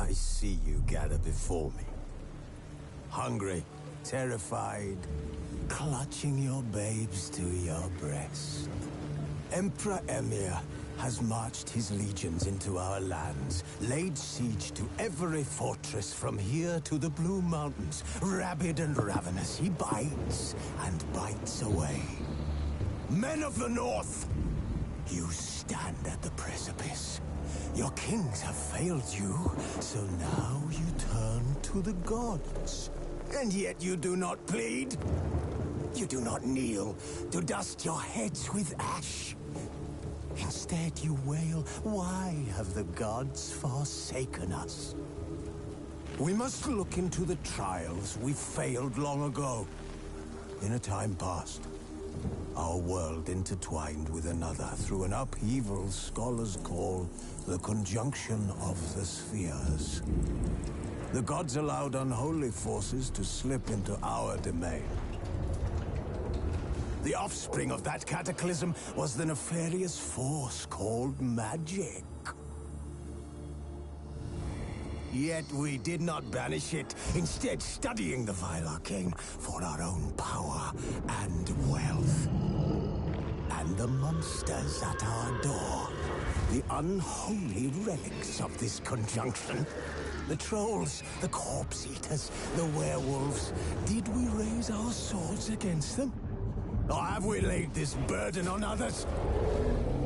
I see you gather before me. Hungry, terrified, clutching your babes to your breast. Emperor Emhyr has marched his legions into our lands, laid siege to every fortress from here to the Blue Mountains. Rabid and ravenous, he bites and bites away. Men of the North, you stand at the precipice. Your kings have failed you, so now you turn to the gods. And yet you do not plead. You do not kneel to dust your heads with ash. Instead you wail, why have the gods forsaken us? We must look into the trials we failed long ago. In a time past, our world intertwined with another through an upheaval scholars call the conjunction of the spheres. The gods allowed unholy forces to slip into our domain. The offspring of that cataclysm was the nefarious force called magic. Yet we did not banish it, instead studying the vile arcane for our own power and wealth. And the monsters at our door, the unholy relics of this conjunction. The trolls, the corpse eaters, the werewolves. Did we raise our swords against them? Or have we laid this burden on others?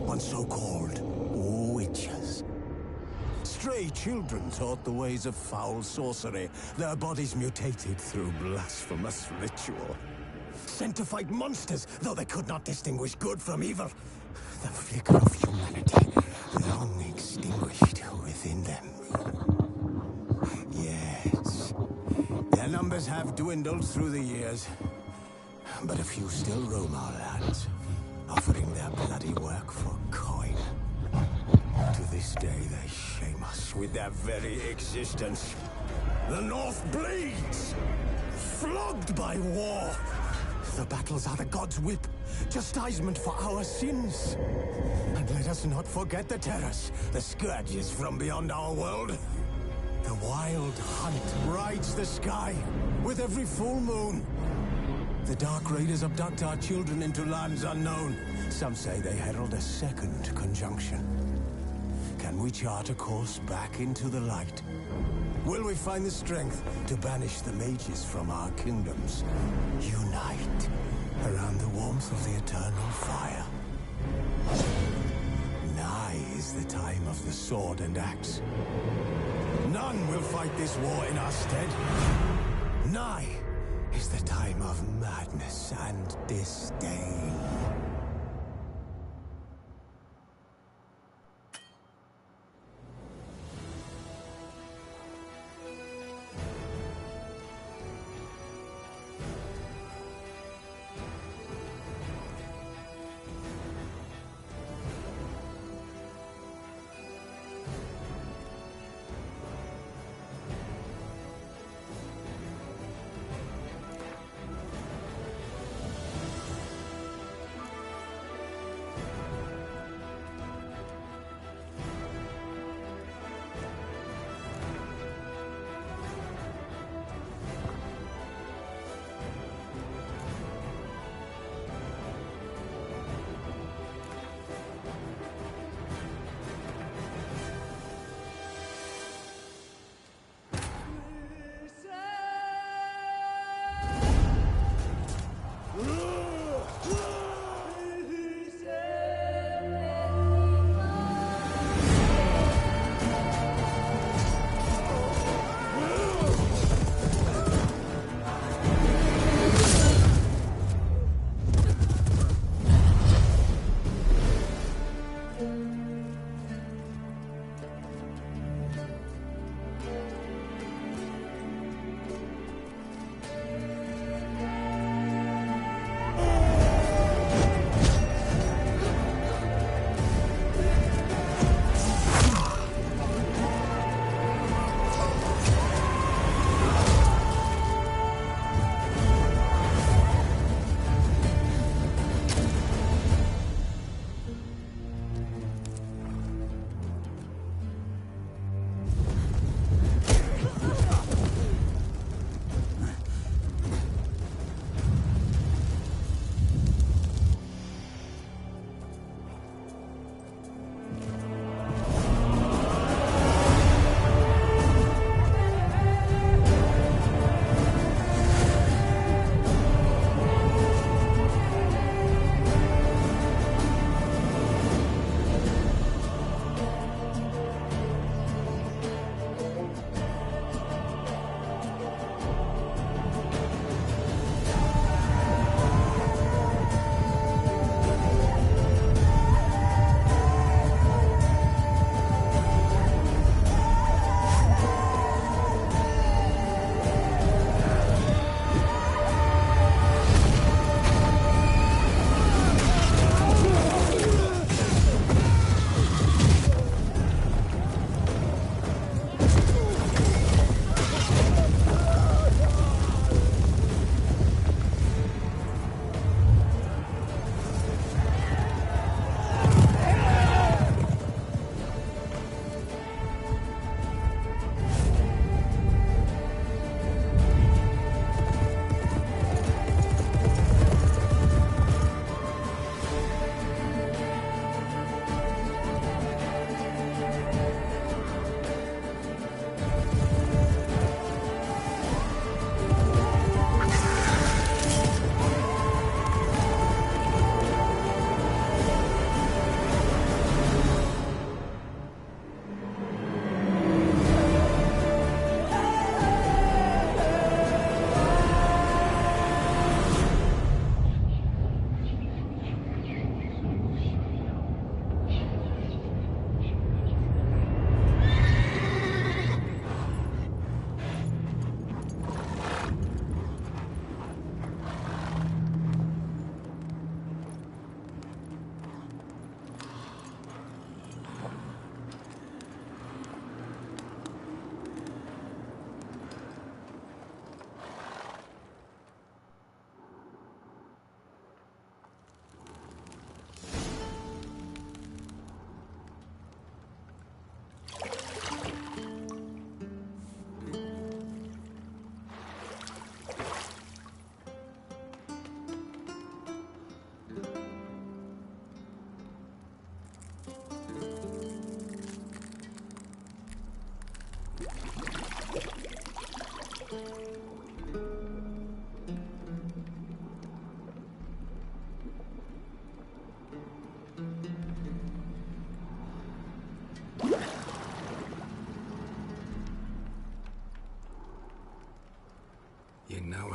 On so-called witches. Stray children taught the ways of foul sorcery, their bodies mutated through blasphemous ritual. Sent to fight monsters, though they could not distinguish good from evil. The flicker of humanity, long extinguished within them. Yes, their numbers have dwindled through the years. But a few still roam our lands, offering their bloody work for coin. To this day, they shame us with their very existence. The North bleeds, flogged by war. The battles are the gods' whip, chastisement for our sins. And let us not forget the terrors, the scourges from beyond our world. The wild hunt rides the sky with every full moon. The Dark Raiders abduct our children into lands unknown. Some say they herald a second conjunction. Can we chart a course back into the light? Will we find the strength to banish the mages from our kingdoms? Unite around the warmth of the eternal fire. Nigh is the time of the sword and axe. None will fight this war in our stead. Nigh is the time of madness and disdain.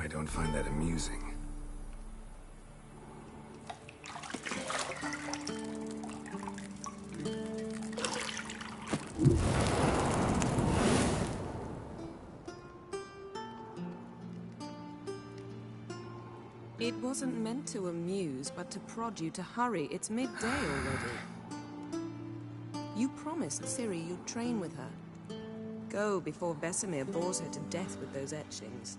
don't find that amusing. It wasn't meant to amuse, but to prod you to hurry. It's midday already. You promised Ciri you'd train with her. Go before Vesemir bores her to death with those etchings.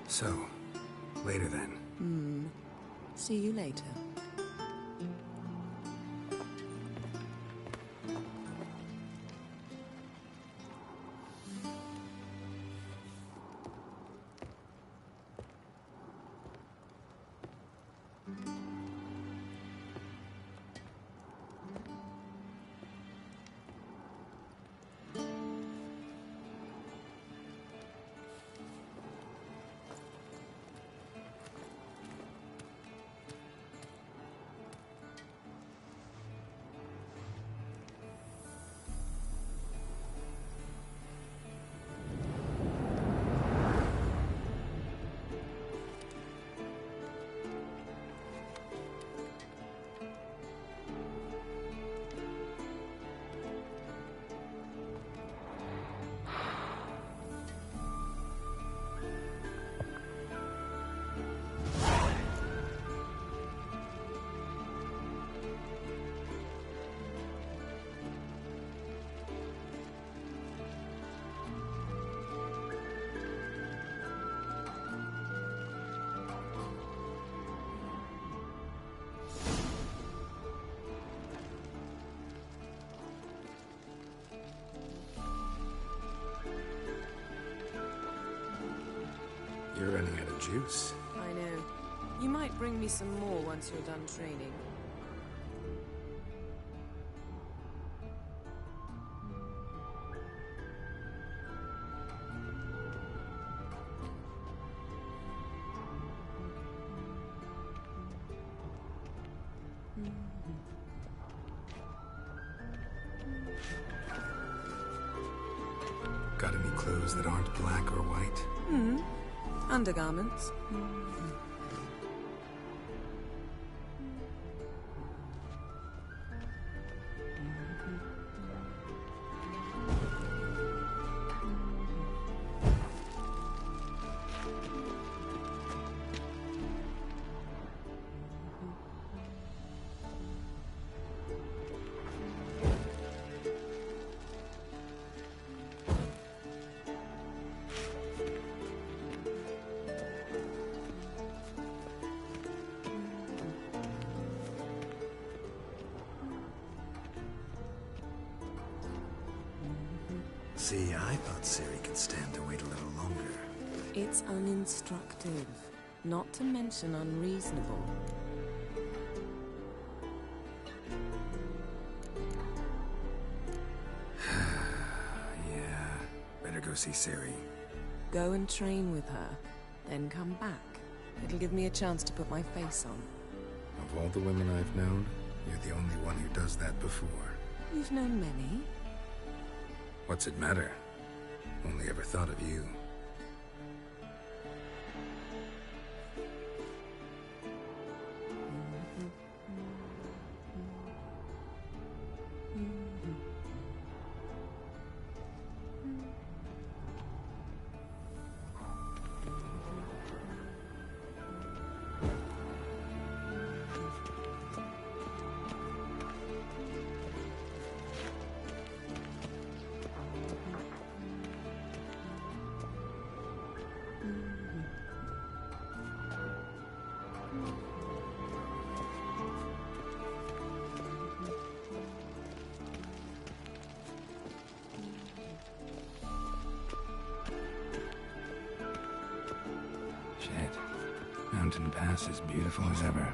So, later then. See you later. You're running out of juice. I know. You might bring me some more once you're done training. Got any clothes that aren't black or white? Undergarments. See, I thought Ciri could stand to wait a little longer. It's uninstructive, not to mention unreasonable. Yeah, better go see Ciri. Go and train with her, then come back. It'll give me a chance to put my face on. Of all the women I've known, you're the only one who does that before. You've known many. What's it matter? Only ever thought of you. Mountain Pass as beautiful as ever.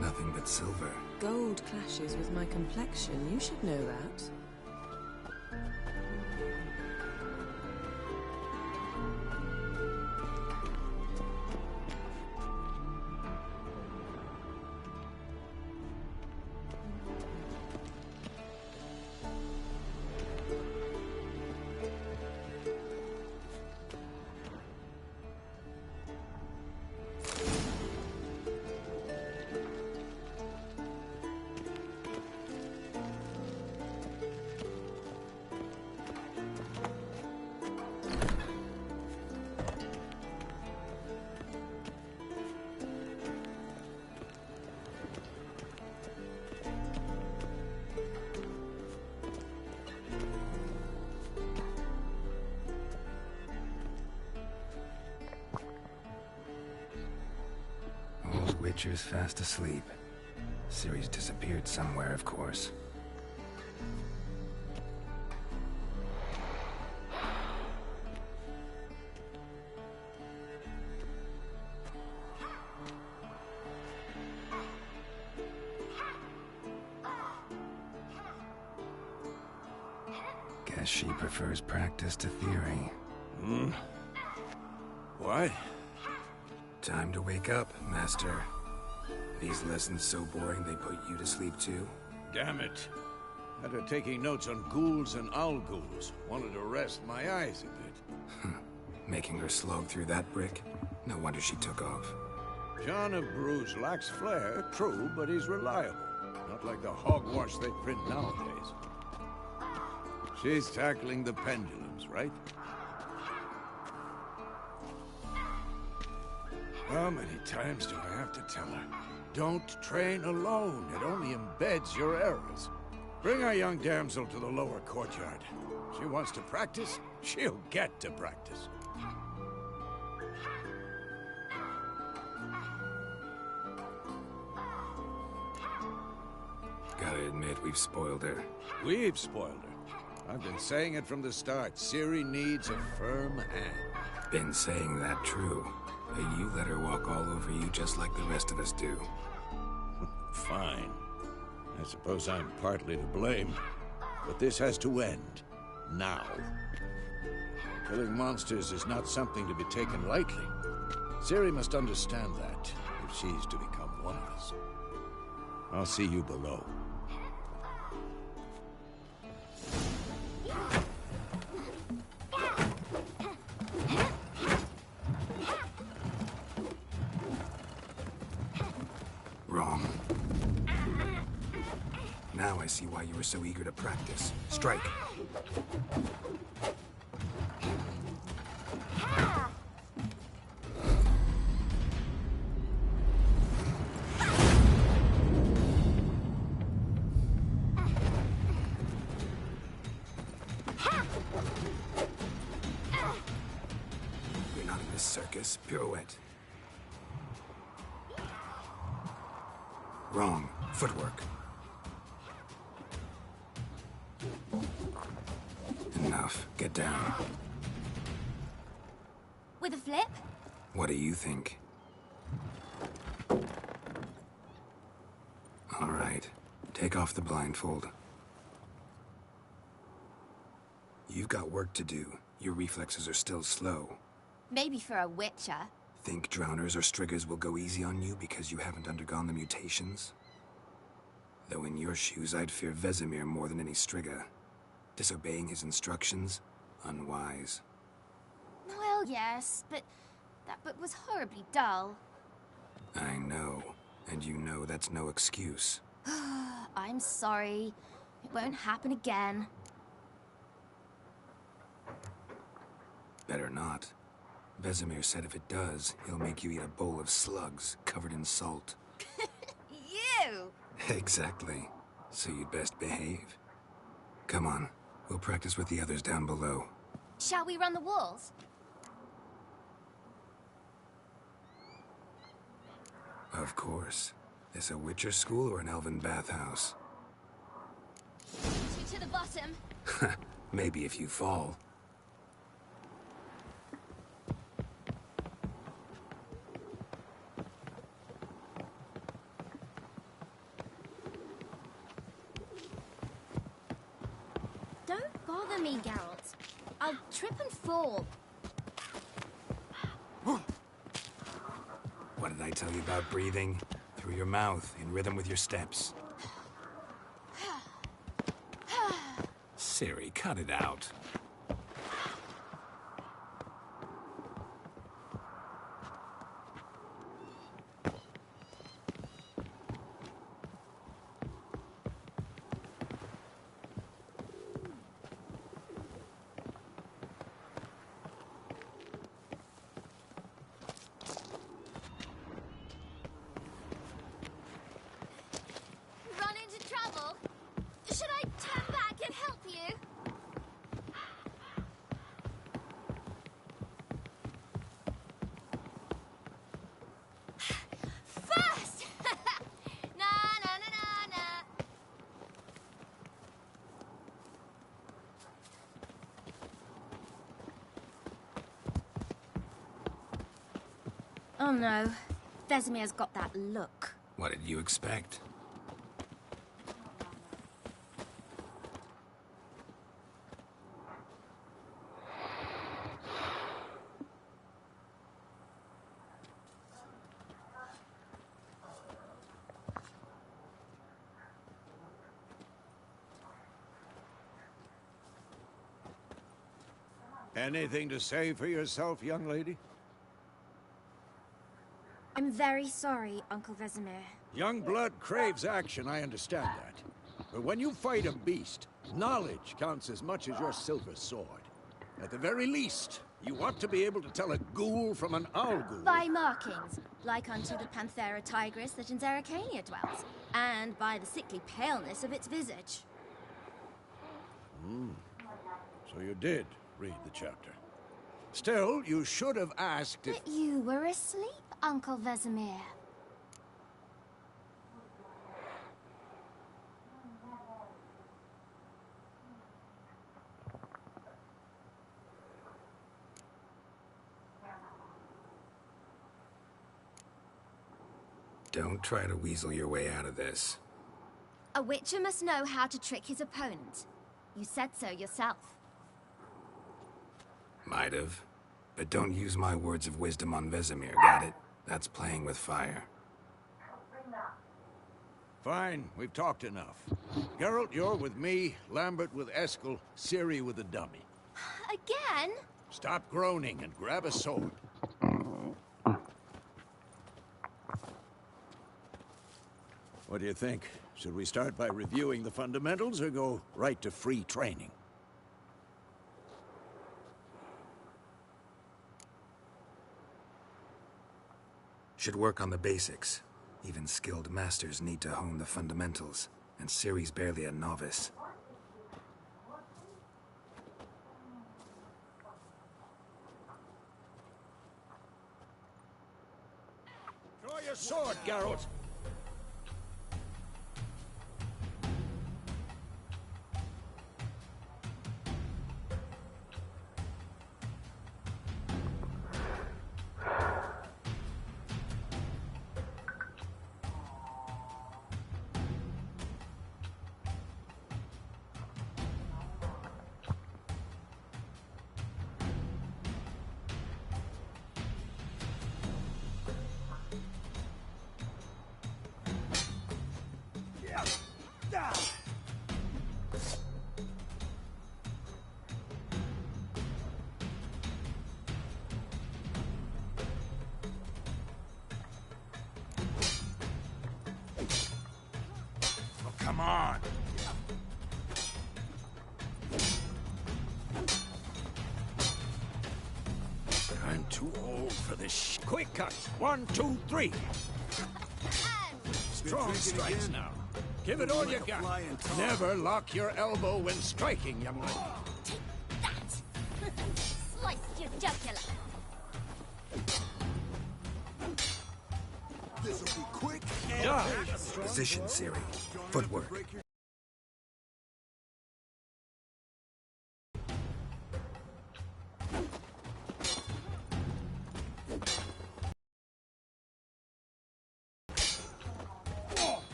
Nothing but silver. Gold clashes with my complexion. You should know that. Witcher's fast asleep. Ciri's disappeared somewhere, of course. Guess she prefers practice to theory. What? Time to wake up, Master. These lessons so boring they put you to sleep too? Damn it. After taking notes on ghouls and owl ghouls, wanted to rest my eyes a bit. Making her slog through that brick? No wonder she took off. John of Bruges lacks flair, true, but he's reliable. Not like the hogwash they print nowadays. She's tackling the pendulums, right? How many times do I have to tell her? Don't train alone. It only embeds your errors. Bring our young damsel to the lower courtyard. She wants to practice, she'll get to practice. Gotta admit, we've spoiled her. We've spoiled her. I've been saying it from the start. Ciri needs a firm hand. Been saying that true. But you let her walk all over you just like the rest of us do. Fine. I suppose I'm partly to blame. But this has to end. Now. Killing monsters is not something to be taken lightly. Ciri must understand that, if she's to become one of us. I'll see you below. Wrong. Now I see why you were so eager to practice. Strike. You're not in this circus. Pirouette. Wrong. Footwork. Enough. Get down. With a flip? What do you think? All right. Take off the blindfold. You've got work to do. Your reflexes are still slow. Maybe for a witcher. Think drowners or striggers will go easy on you because you haven't undergone the mutations? Though in your shoes, I'd fear Vesemir more than any strigger. Disobeying his instructions? Unwise. Well, yes, but that book was horribly dull. I know. And you know that's no excuse. I'm sorry. It won't happen again. Better not. Vesemir said if it does, he'll make you eat a bowl of slugs covered in salt. You! Exactly. So you'd best behave. Come on. We'll practice with the others down below. Shall we run the walls? Of course. This a Witcher school or an elven bathhouse? To the bottom. Maybe if you fall. Cover me, Geralt. I'll trip and fall. What did I tell you about breathing? Through your mouth, in rhythm with your steps. Ciri, cut it out. Run into trouble? Should I turn back and help you? First! Na na na na na. Oh no. Vesemir's got that look. What did you expect? Anything to say for yourself, young lady? I'm very sorry, Uncle Vesemir. Young blood craves action, I understand that. But when you fight a beast, knowledge counts as much as your silver sword. At the very least, you ought to be able to tell a ghoul from an owl ghoul. By markings, like unto the Panthera tigris that in Zerrikania dwells, and by the sickly paleness of its visage. So you did read the chapter. Still, you should have asked if... But you were asleep, Uncle Vesemir. Don't try to weasel your way out of this. A witcher must know how to trick his opponent. You said so yourself. Might have. But don't use my words of wisdom on Vesemir, got it? That's playing with fire. Fine, we've talked enough. Geralt, you're with me, Lambert with Eskel, Ciri with the dummy. Again? Stop groaning and grab a sword. What do you think? Should we start by reviewing the fundamentals or go right to free training? Should work on the basics. Even skilled masters need to hone the fundamentals, and Ciri's barely a novice. Draw your sword, Geralt! Come on! I'm too old for this Quick cut! 1, 2, 3! Strong strikes now. Give it all you got. Never lock your elbow when striking, young lady. Take that! Slice your jugular. This'll be quick. Done. Position, Ciri. Footwork.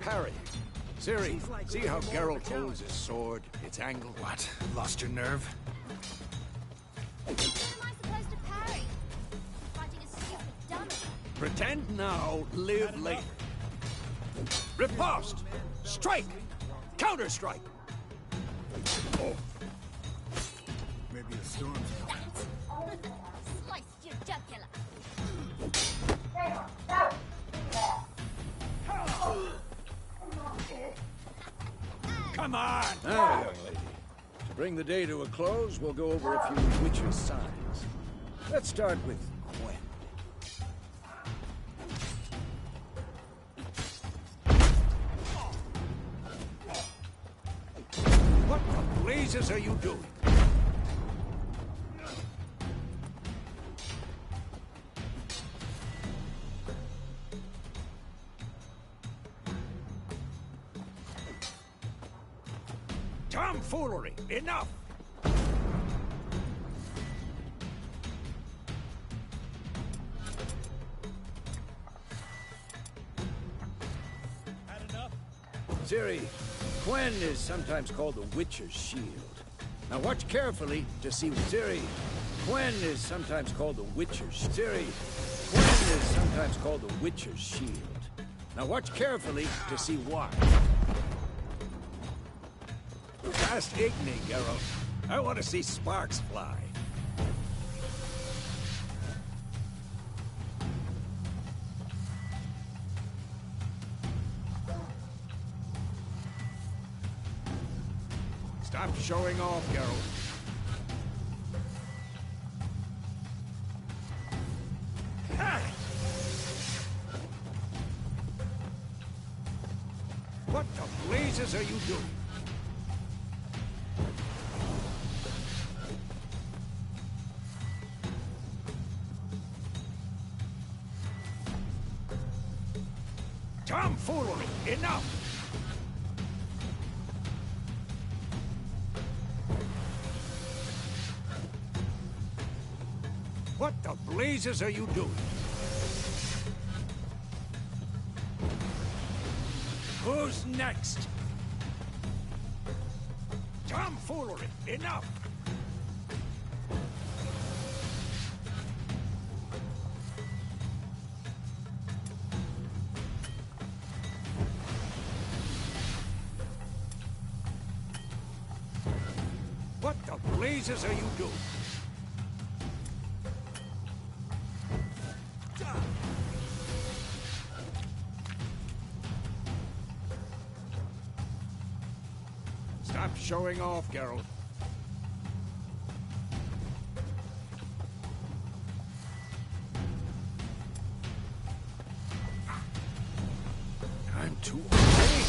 parry. Ciri, see how Geralt holds his sword, its angle? What? Lost your nerve? How am I supposed to parry? Fighting a stupid dummy. Pretend now, live later. Riposte! Strike! Counter-strike! Maybe the storm's coming. Slice your jugular. Come on! Now, young lady. To bring the day to a close, we'll go over a few Witcher's signs. Let's start with Quen. What the blazes are you doing? Tomfoolery! Enough! Had enough? Ciri, Quen is sometimes called the Witcher's Shield. Now watch carefully to see Ciri. Quen is sometimes called the Witcher's Ciri. Quen is sometimes called the Witcher's Shield. Now watch carefully to see why. Just Igni, Geralt. I want to see sparks fly. Stop showing off, Geralt. Ha! What the blazes are you doing? Tomfoolery! Enough! What the blazes are you doing? Who's next? Tomfoolery! Enough! What the blazes are you doing? Stop showing off, Geralt. I'm too ready.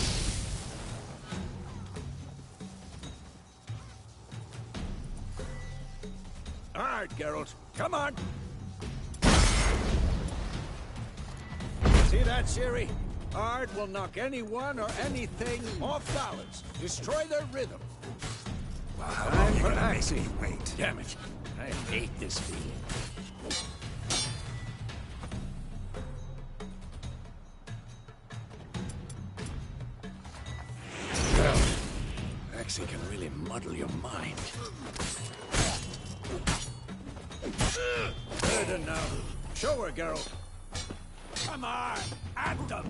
All right, Geralt. Come on. See that, Ciri? Ard will knock anyone or anything off balance. Destroy their rhythm. Well, how Time long for you gonna make action. me wait? Damn it. I hate this feeling. Well, Axii can really muddle your mind. Better now. Show her, Geralt. Come on, at them!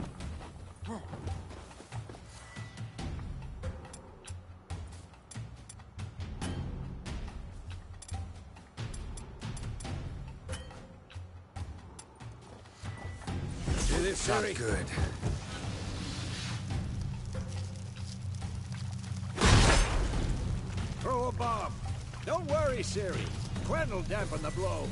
See this, Not Ciri? good. Throw a bomb. Don't worry, Ciri. Quen will dampen the blow.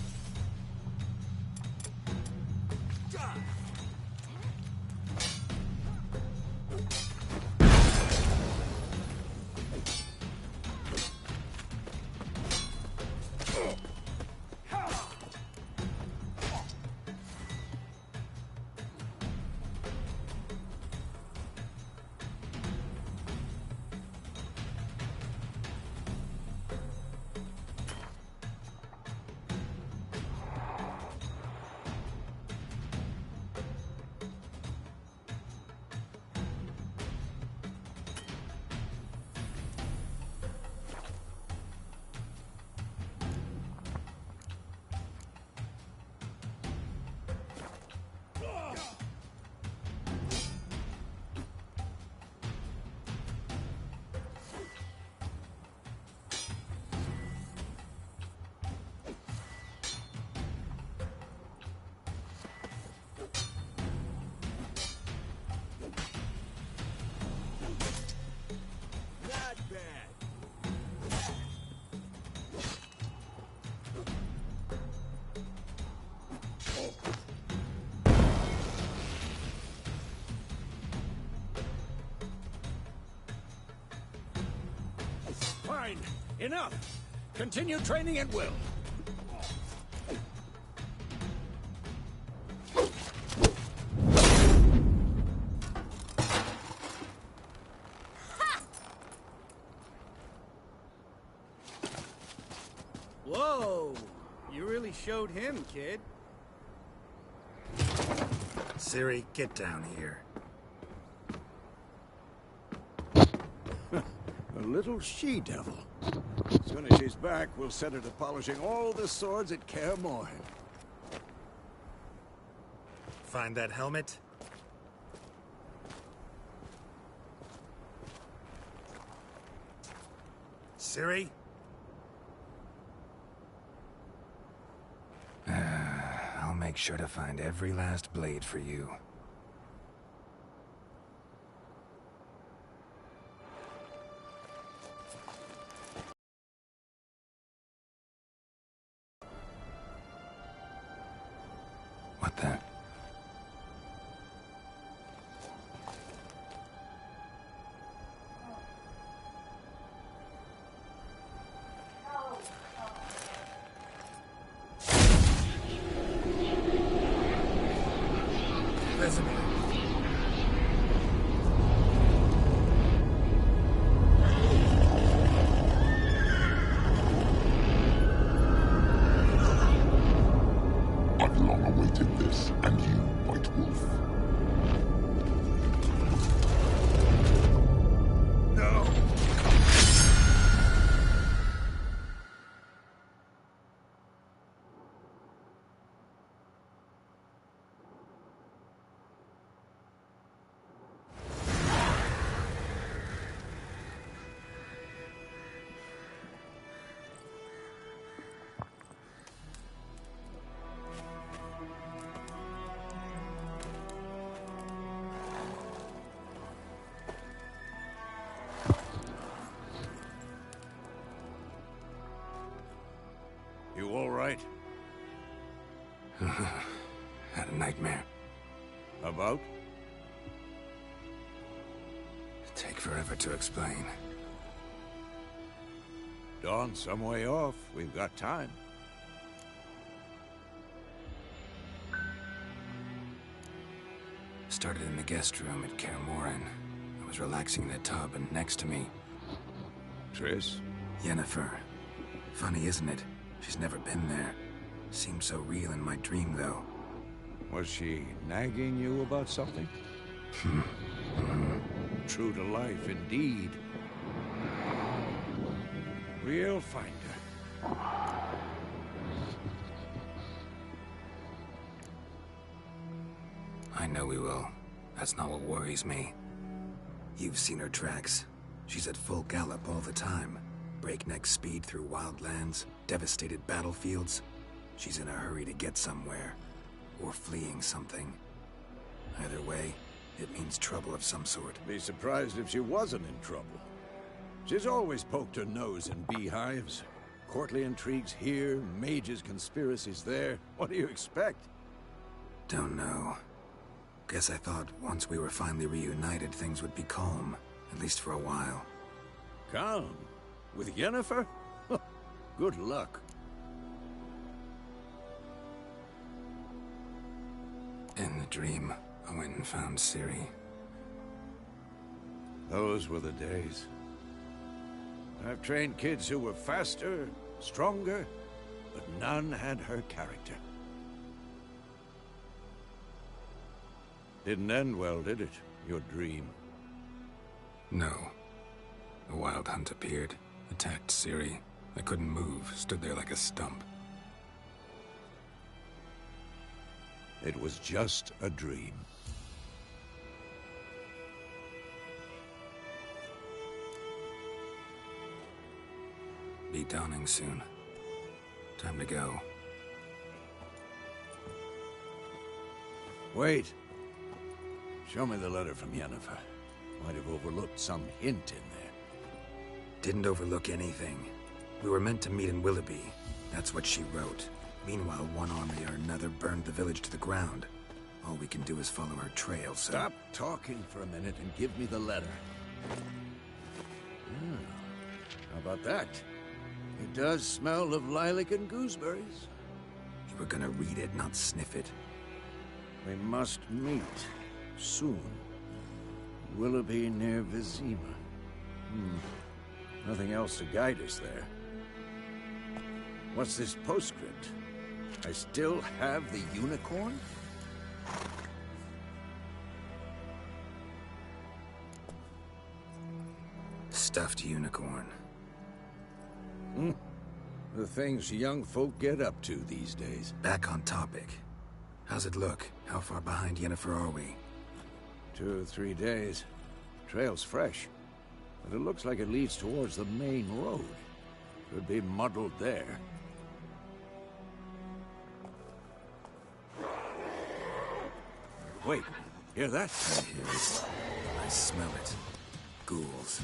Enough! Continue training at will. Whoa! You really showed him, kid. Ciri, get down here. A little she-devil. As soon as she's back, we'll set her to polishing all the swords at Kaer Morhen. Find that helmet? Ciri? I'll make sure to find every last blade for you. What the? Vesemir. I've long awaited this, and you, White Wolf. No! You all right? Had a nightmare. About? Take forever to explain. Dawn's some way off. We've got time. Started in the guest room at Kaer Morhen. I was relaxing in a tub, and next to me, Triss? Yennefer. Funny, isn't it? She's never been there. Seemed so real in my dream, though. Was she nagging you about something? True to life, indeed. We'll find her. I know we will. That's not what worries me. You've seen her tracks. She's at full gallop all the time. Breakneck speed through wildlands, devastated battlefields. She's in a hurry to get somewhere. Or fleeing something. Either way, it means trouble of some sort. Be surprised if she wasn't in trouble. She's always poked her nose in beehives. Courtly intrigues here, mages' conspiracies there. What do you expect? Don't know. Guess I thought once we were finally reunited, things would be calm. At least for a while. Calm? With Yennefer? Good luck. In the dream, I went and found Ciri. Those were the days. I've trained kids who were faster, stronger, but none had her character. Didn't end well, did it? Your dream? No. A wild hunt appeared, attacked Ciri. I couldn't move, stood there like a stump. It was just a dream. Be dawning soon. Time to go. Wait. Show me the letter from Yennefer. Might have overlooked some hint in there. Didn't overlook anything. We were meant to meet in Willoughby. That's what she wrote. Meanwhile, one army or another burned the village to the ground. All we can do is follow her trail, so... Stop talking for a minute and give me the letter. How about that? It does smell of lilac and gooseberries. You were gonna read it, not sniff it. We must meet soon. Willoughby near Vizima. Nothing else to guide us there. What's this postscript? I still have the unicorn? Stuffed unicorn. The things young folk get up to these days. Back on topic. How's it look? How far behind Yennefer are we? 2 or 3 days. Trail's fresh, but it looks like it leads towards the main road. Could be muddled there. Wait, hear that? I hear it. I smell it. Ghouls.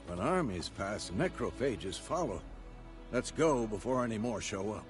When armies pass, necrophages follow. Let's go before any more show up.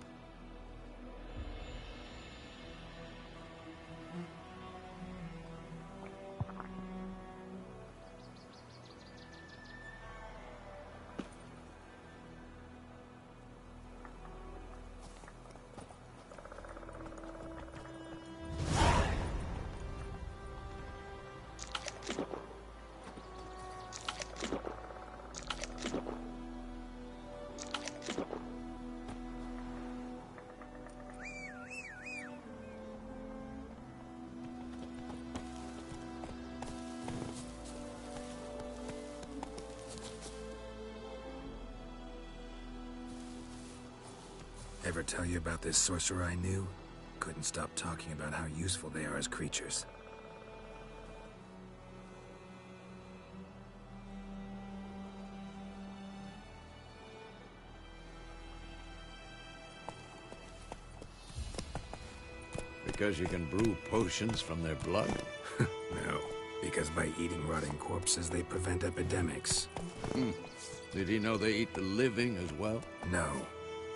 Ever tell you about this sorcerer I knew? Couldn't stop talking about how useful they are as creatures. Because you can brew potions from their blood? No, because by eating rotting corpses, they prevent epidemics. Did he know they eat the living as well? No.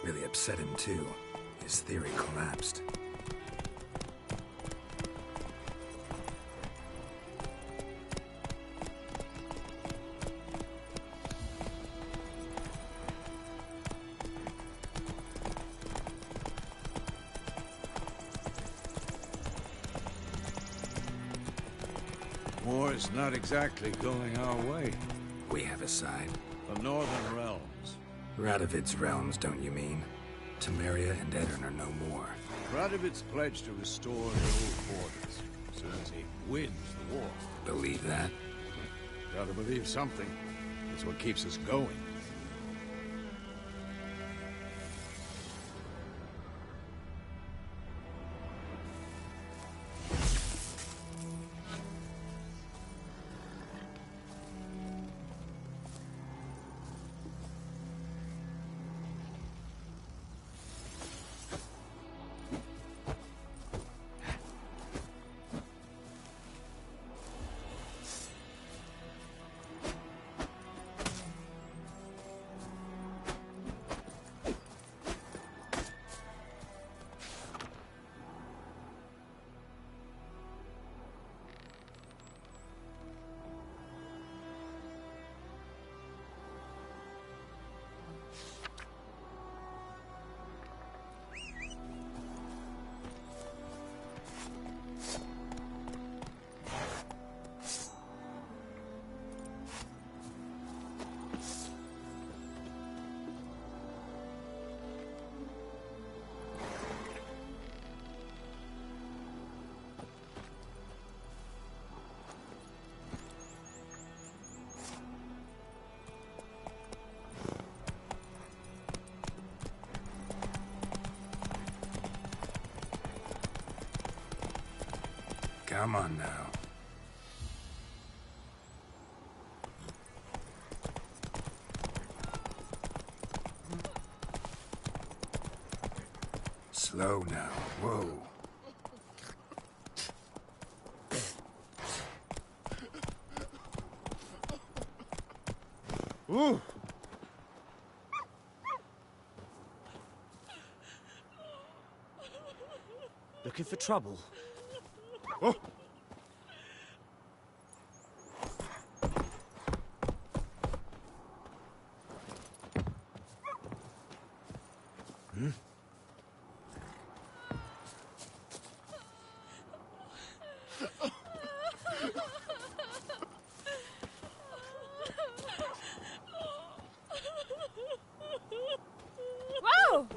Really upset him, too. His theory collapsed. War's not exactly going our way. We have a side. The Northern Realms. Radovid's realms, don't you mean? Temeria and Edirn are no more. Radovid's pledged to restore the old borders, as soon as he wins the war. Believe that? Gotta believe something. It's what keeps us going. Come on now. Slow now. Whoa. Ooh. Looking for trouble? Oh. Whoa!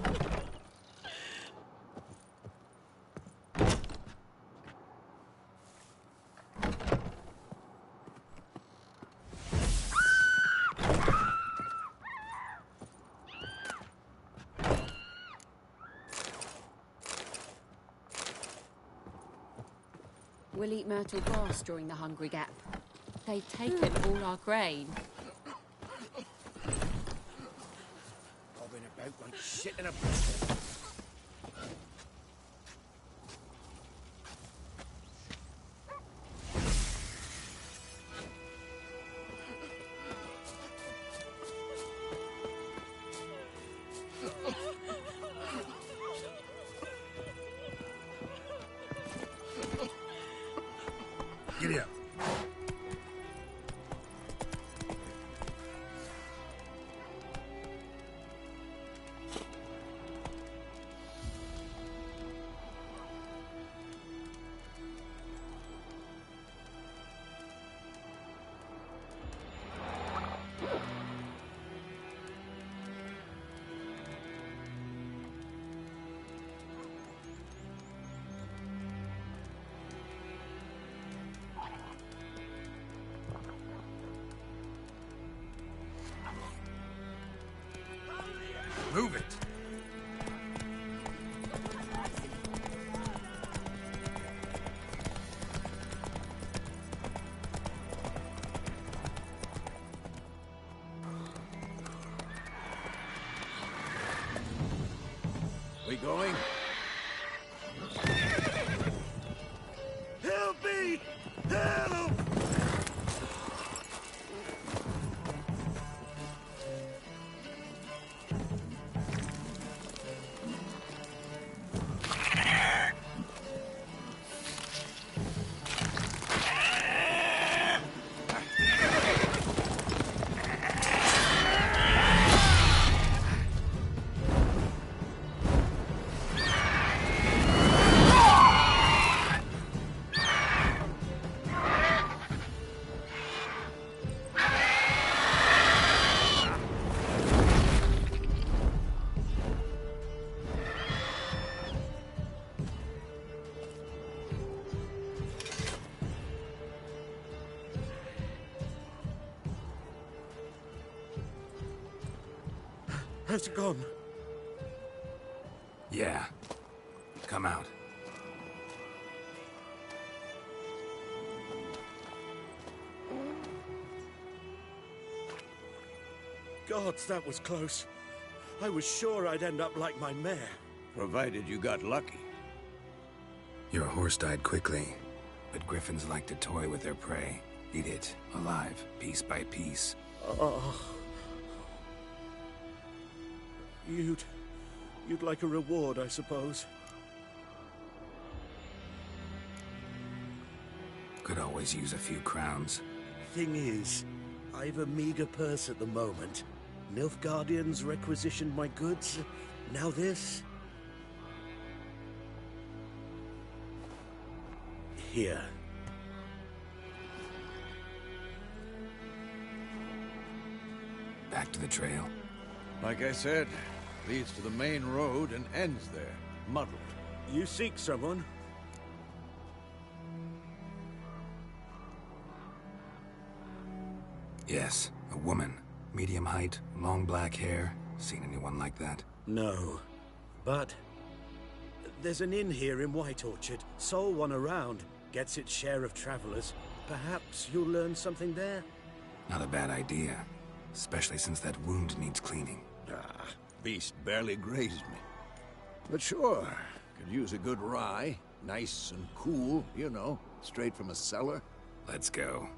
We'll eat myrtle grass during the Hungry Gap. They've taken all our grain. Bobbing about like shit in a bucket. Giddy up. Move it. We going? Help me! Help! How's it gone? Yeah. Come out. Gods, that was close. I was sure I'd end up like my mare. Provided you got lucky. Your horse died quickly, but griffins like to toy with their prey. Eat it, alive, piece by piece. Oh. You'd like a reward, I suppose. Could always use a few crowns. Thing is, I've a meager purse at the moment. Nilfgaardians requisitioned my goods. Now this. Here. Back to the trail. Like I said, leads to the main road and ends there, muddled. You seek someone? Yes, a woman. Medium height, long black hair. Seen anyone like that? No. But there's an inn here in White Orchard. Sole one around. gets its share of travelers. Perhaps you'll learn something there. Not a bad idea. Especially since that wound needs cleaning. Ah, beast barely grazed me. But sure, could use a good rye. Nice and cool, you know, straight from a cellar. Let's go.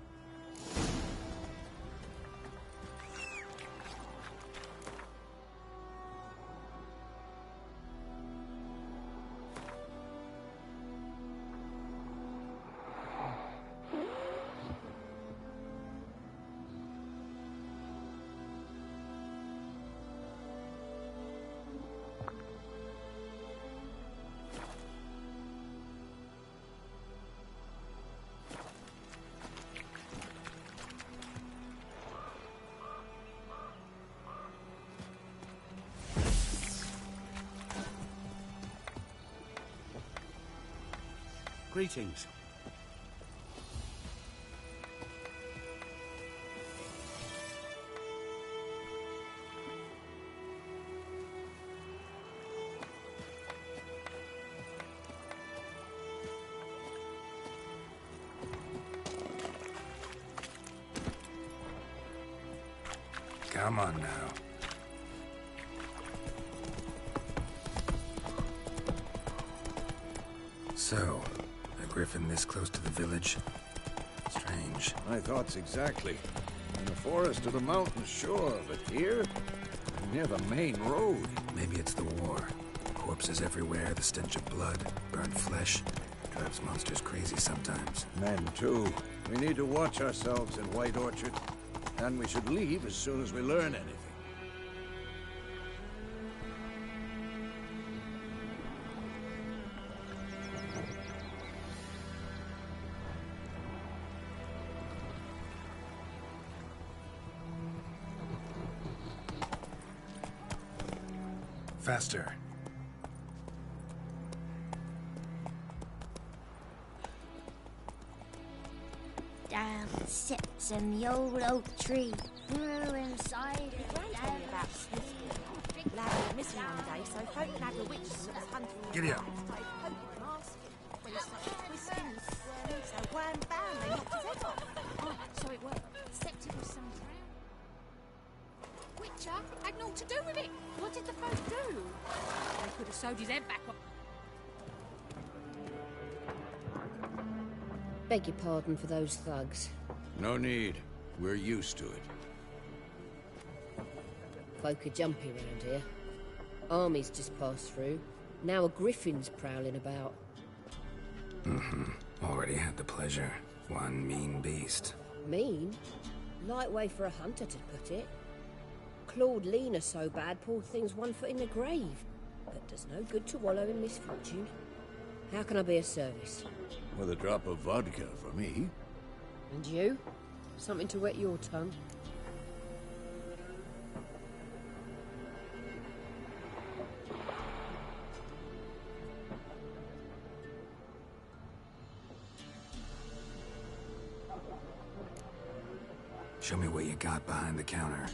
Greetings. Come on now. So, a griffin this close to the village? Strange. My thoughts exactly. In the forest or the mountains, sure, but here? Near the main road. Maybe it's the war. Corpses everywhere, the stench of blood, burnt flesh. Drives monsters crazy sometimes. Men, too. We need to watch ourselves in White Orchard. And we should leave as soon as we learn anything. Faster. Down sits in the old oak tree. Grew inside it. About Lad was missing one day, so folk nagged a witch that was hunting him. Giddy up. Started poking him, asking when he started twisting and swirling, so wham bam, they knocked his head off. Oh, so it worked. Except it was some drown. Witcher had naught to do with it. What did the folk do? They could have sewed his head back on. Beg your pardon for those thugs. No need. We're used to it. Folk are jumpy round here. Armies just passed through. Now a griffin's prowling about. Already had the pleasure. One mean beast. Mean? Light way for a hunter to put it. Clawed Lena so bad, poor thing's 1 foot in the grave. But does no good to wallow in misfortune. How can I be of service? With a drop of vodka for me. And you? Something to wet your tongue? Show me what you got behind the counter.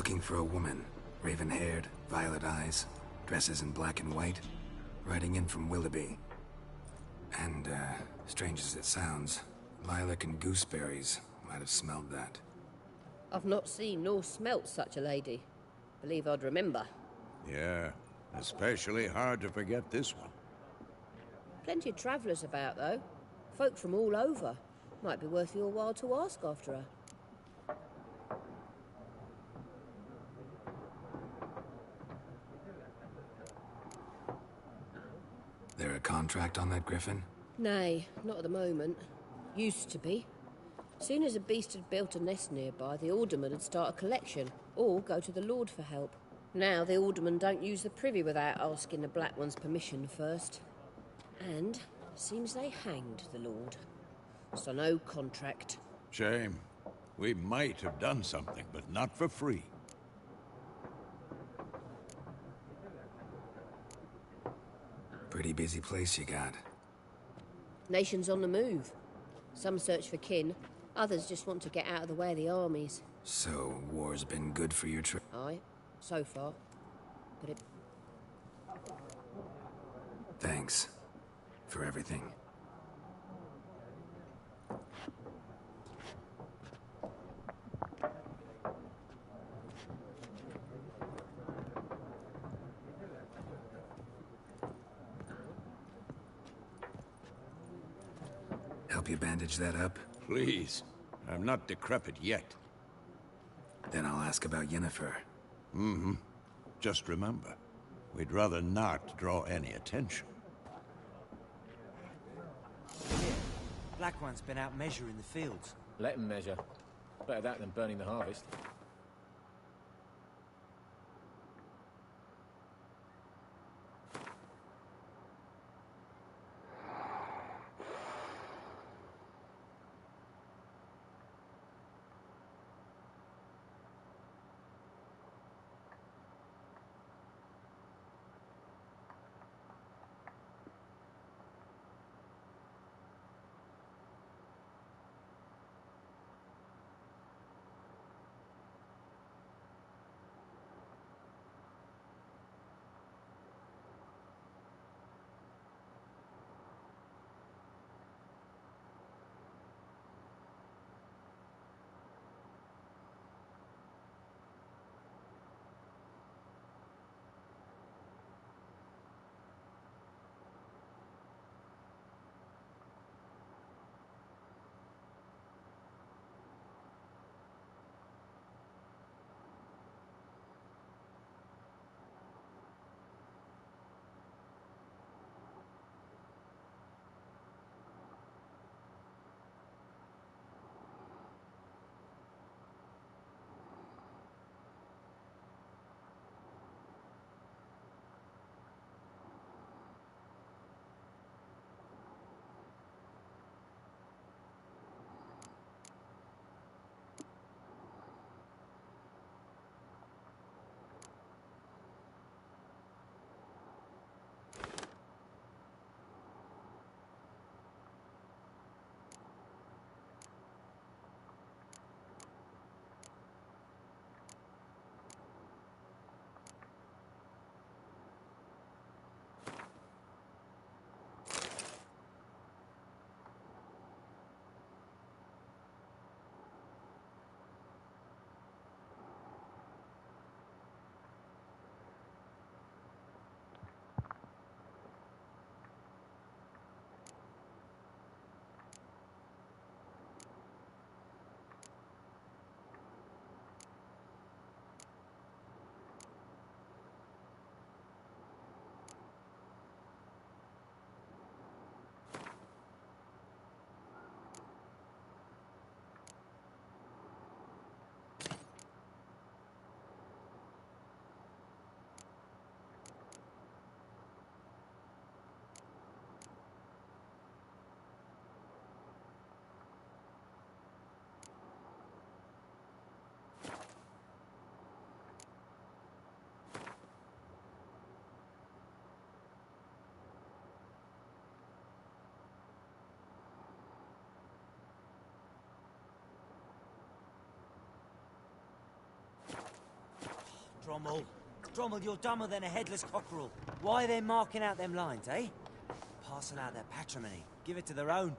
Looking for a woman. Raven-haired, violet eyes, dresses in black and white. Riding in from Willoughby. And, strange as it sounds, lilac and gooseberries might have smelled that. I've not seen nor smelt such a lady. Believe I'd remember. Yeah, especially hard to forget this one. Plenty of travellers about, though. Folk from all over. Might be worth your while to ask after her. There a contract on that griffin? Nay, not at the moment. Used to be. Soon as a beast had built a nest nearby, the alderman would start a collection, or go to the Lord for help. Now the aldermen don't use the privy without asking the Black One's permission first. And seems they hanged the Lord. So no contract. Shame. We might have done something, but not for free. Pretty busy place you got. Nations on the move. Some search for kin, others just want to get out of the way of the armies. So, war's been good for your trip? Aye, so far. But it... Thanks. For everything. Help you bandage that up? Please. I'm not decrepit yet. Then I'll ask about Yennefer. Mm-hmm. Just remember, we'd rather not draw any attention. Here, Black One's been out measuring the fields. Let him measure. Better that than burning the harvest. Drommel. Drommel, you're dumber than a headless cockerel. Why are they marking out them lines, eh? Parcel out their patrimony. Give it to their own.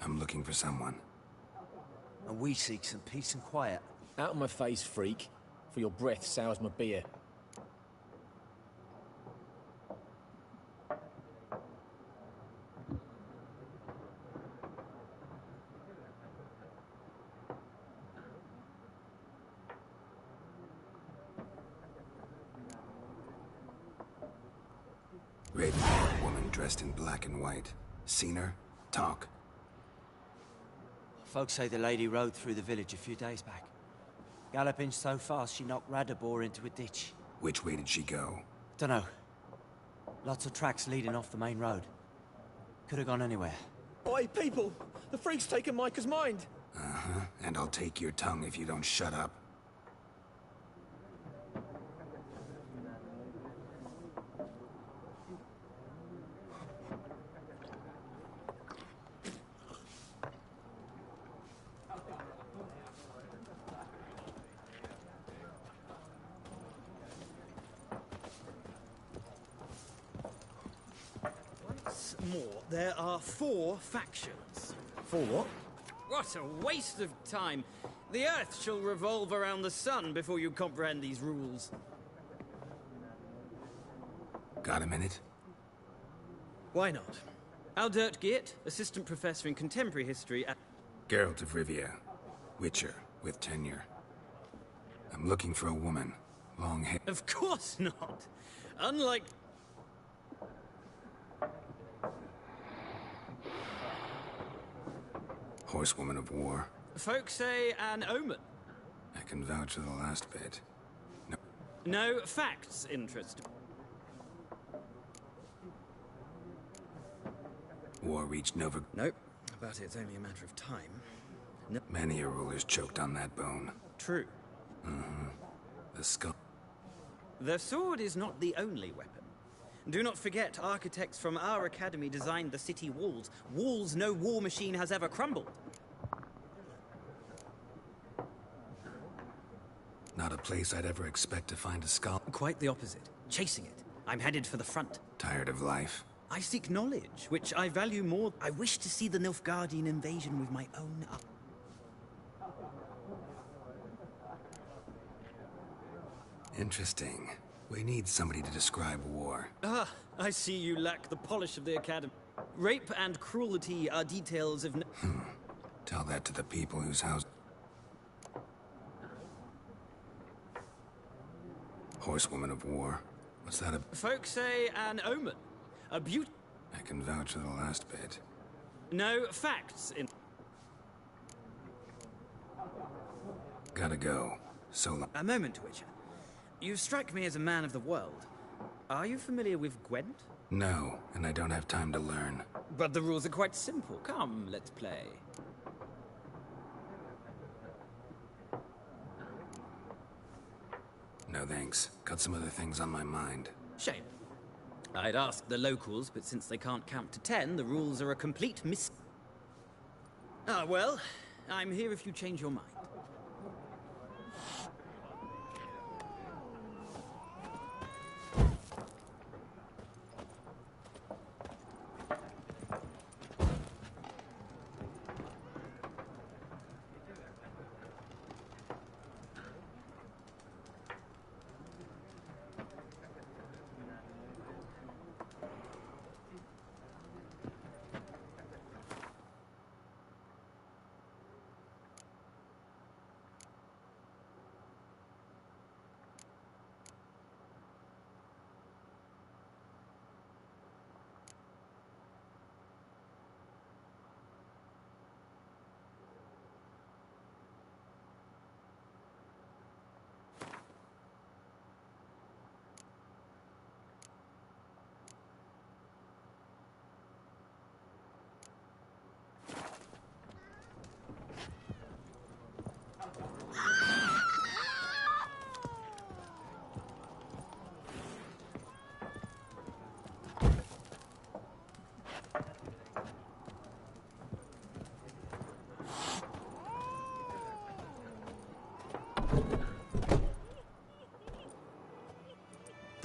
I'm looking for someone. And we seek some peace and quiet. Out of my face, freak. For your breath sours my beer. Raven-haired woman dressed in black and white. Seen her? Talk. Folks say the lady rode through the village a few days back. Galloping so fast she knocked Radabor into a ditch. Which way did she go? Dunno. Lots of tracks leading off the main road. Could have gone anywhere. Oi, people! The freak's taken Micah's mind! Uh-huh. And I'll take your tongue if you don't shut up. More, there are 4 factions. 4 what? What a waste of time. The Earth shall revolve around the sun before you comprehend these rules. Got a minute? Why not? Aldert Geert, Assistant Professor in Contemporary History at... Geralt of Rivia. Witcher, with tenure. I'm looking for a woman. Long hair. Of course not! Unlike... Horsewoman of war. Folks say an omen. I can vouch for the last bit. No. No facts interest. War reached Nova... Nope, but it's only a matter of time. No. Many a ruler's choked on that bone. True. Mm-hmm. The skull... The sword is not the only weapon. Do not forget, architects from our academy designed the city walls. Walls no war machine has ever crumbled. Not a place I'd ever expect to find a skull. Quite the opposite. Chasing it. I'm headed for the front. Tired of life? I seek knowledge, which I value more. I wish to see the Nilfgaardian invasion with my own eyes. Interesting. We need somebody to describe war. Ah, I see you lack the polish of the academy. Rape and cruelty are details of... Tell that to the people whose house... Horsewoman of war. What's that a... Folks say an omen. A beauty... I can vouch for the last bit. No facts in... Gotta go. So long. A moment, Witcher. You strike me as a man of the world. Are you familiar with Gwent? No, and I don't have time to learn. But the rules are quite simple. Come, let's play. No thanks. Got some other things on my mind. Shame. I'd ask the locals, but since they can't count to 10, the rules are a complete Ah, well, I'm here if you change your mind.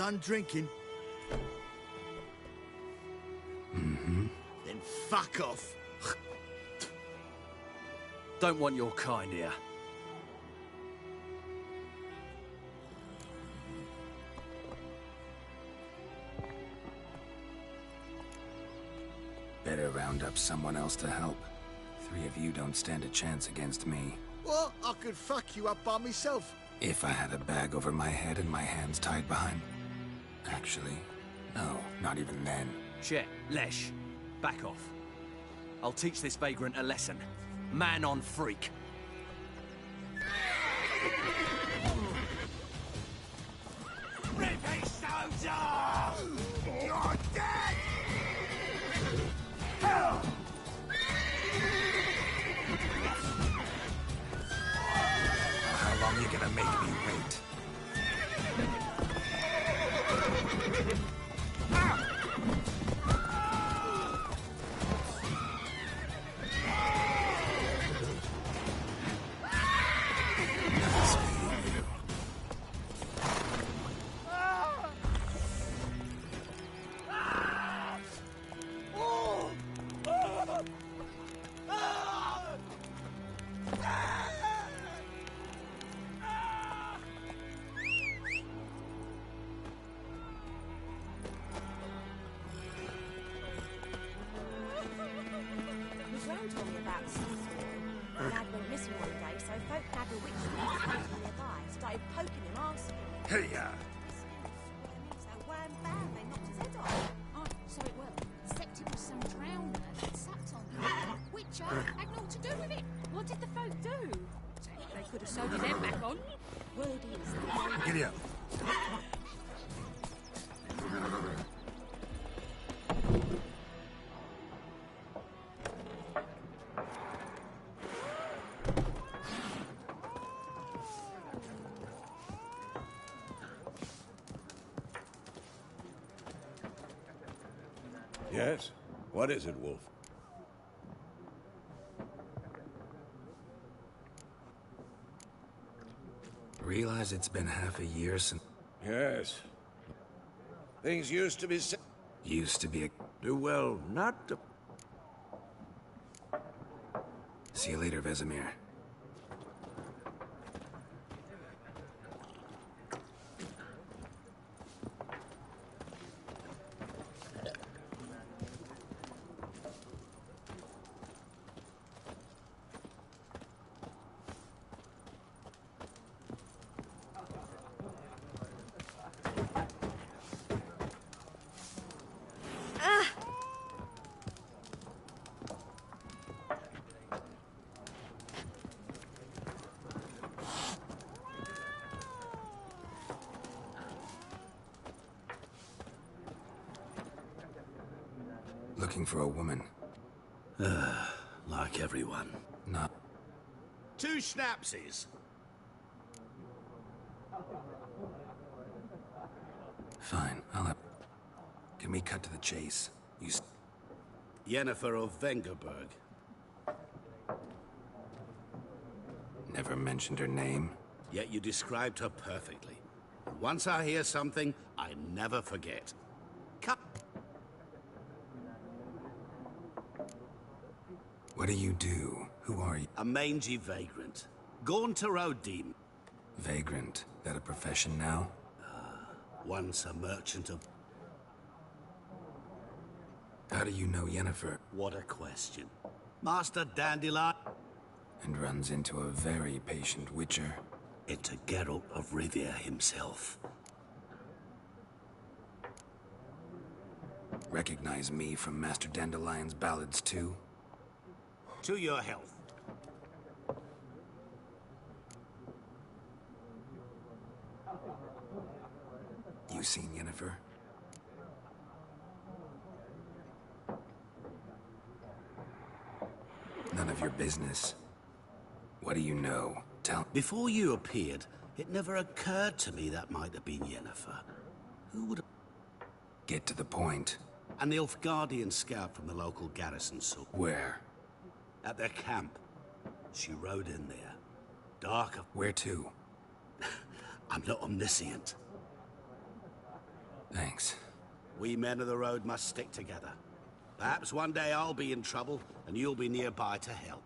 done drinking? Mm-hmm. Then fuck off. Don't want your kind here. Better round up someone else to help. 3 of you don't stand a chance against me. What? I could fuck you up by myself. If I had a bag over my head and my hands tied behind... Actually, no, not even then. Shit, Lesh. Back off. I'll teach this vagrant a lesson. Man on freak. Rip his stones off! You're dead! Hell! How long are you gonna make me wait? My gran told me about Sisson. My dad went missing one day, so folk had a witch nearby. Started poking him, asking him. Hey, ya! So wham bam, they knocked his head off. Oh, so it was. Except it was some drowner that sucked on him. Witcher had naught to do with it. What did the folk do? They could have sewed his head back on. Word is... Giddy up. Yes? What is it, Wolf? Realize it's been half a year since... Yes. Things used to be... Used to be a... Well, not... See you later, Vesemir. Looking for a woman. Like everyone. Not... 2 schnapsies. Fine, I'll have... Can we cut to the chase? You... Yennefer of Vengerberg. Never mentioned her name. Yet you described her perfectly. Once I hear something, I never forget. Cut. What do you do? Who are you? A mangy vagrant. Gone to Rodim. Vagrant. That a profession now? Once a merchant of... How do you know Yennefer? What a question. Master Dandelion... And runs into a very patient witcher. Into Geralt of Rivia himself. Recognize me from Master Dandelion's ballads too? To your health. You seen Yennefer? None of your business. What do you know? Tell... Before you appeared, it never occurred to me that might have been Yennefer. Who would have... Get to the point. An Nilfgaardian scout from the local garrison saw... Where? At their camp. She rode in there. Dark of... Where to? I'm not omniscient. Thanks. We men of the road must stick together. Perhaps one day I'll be in trouble, and you'll be nearby to help.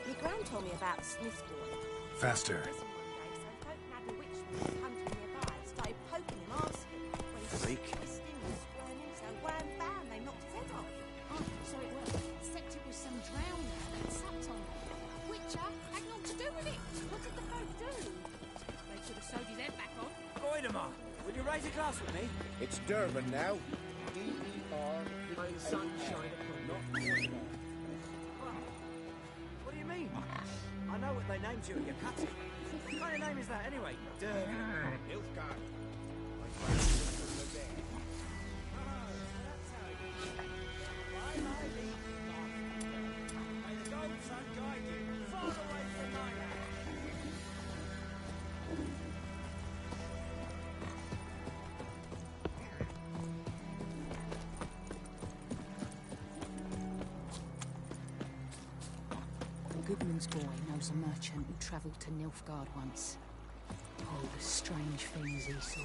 Your gran told me about Smith's boy. Faster. Missing one day, so folk nabbed a witch from his hunting nearby. Started poking him, asking. When he was Freak. twisting and squirming, so wham bam, they knocked his head off. Oh, so it was. Except it was some drowner that supped on him. Witcher had naught to do with it. What did the folk do? They could have sewed his head back on. Voidemar, will you raise a glass with me? It's Durban now. D-E-R. My sunshine. What do you mean? I know what they named you at your cutting. What kind of name is that anyway? Nilfgaard. May the gold sun guide you far away from my land. Goodman's boy knows a merchant who travelled to Nilfgaard once. Oh, the strange things he saw.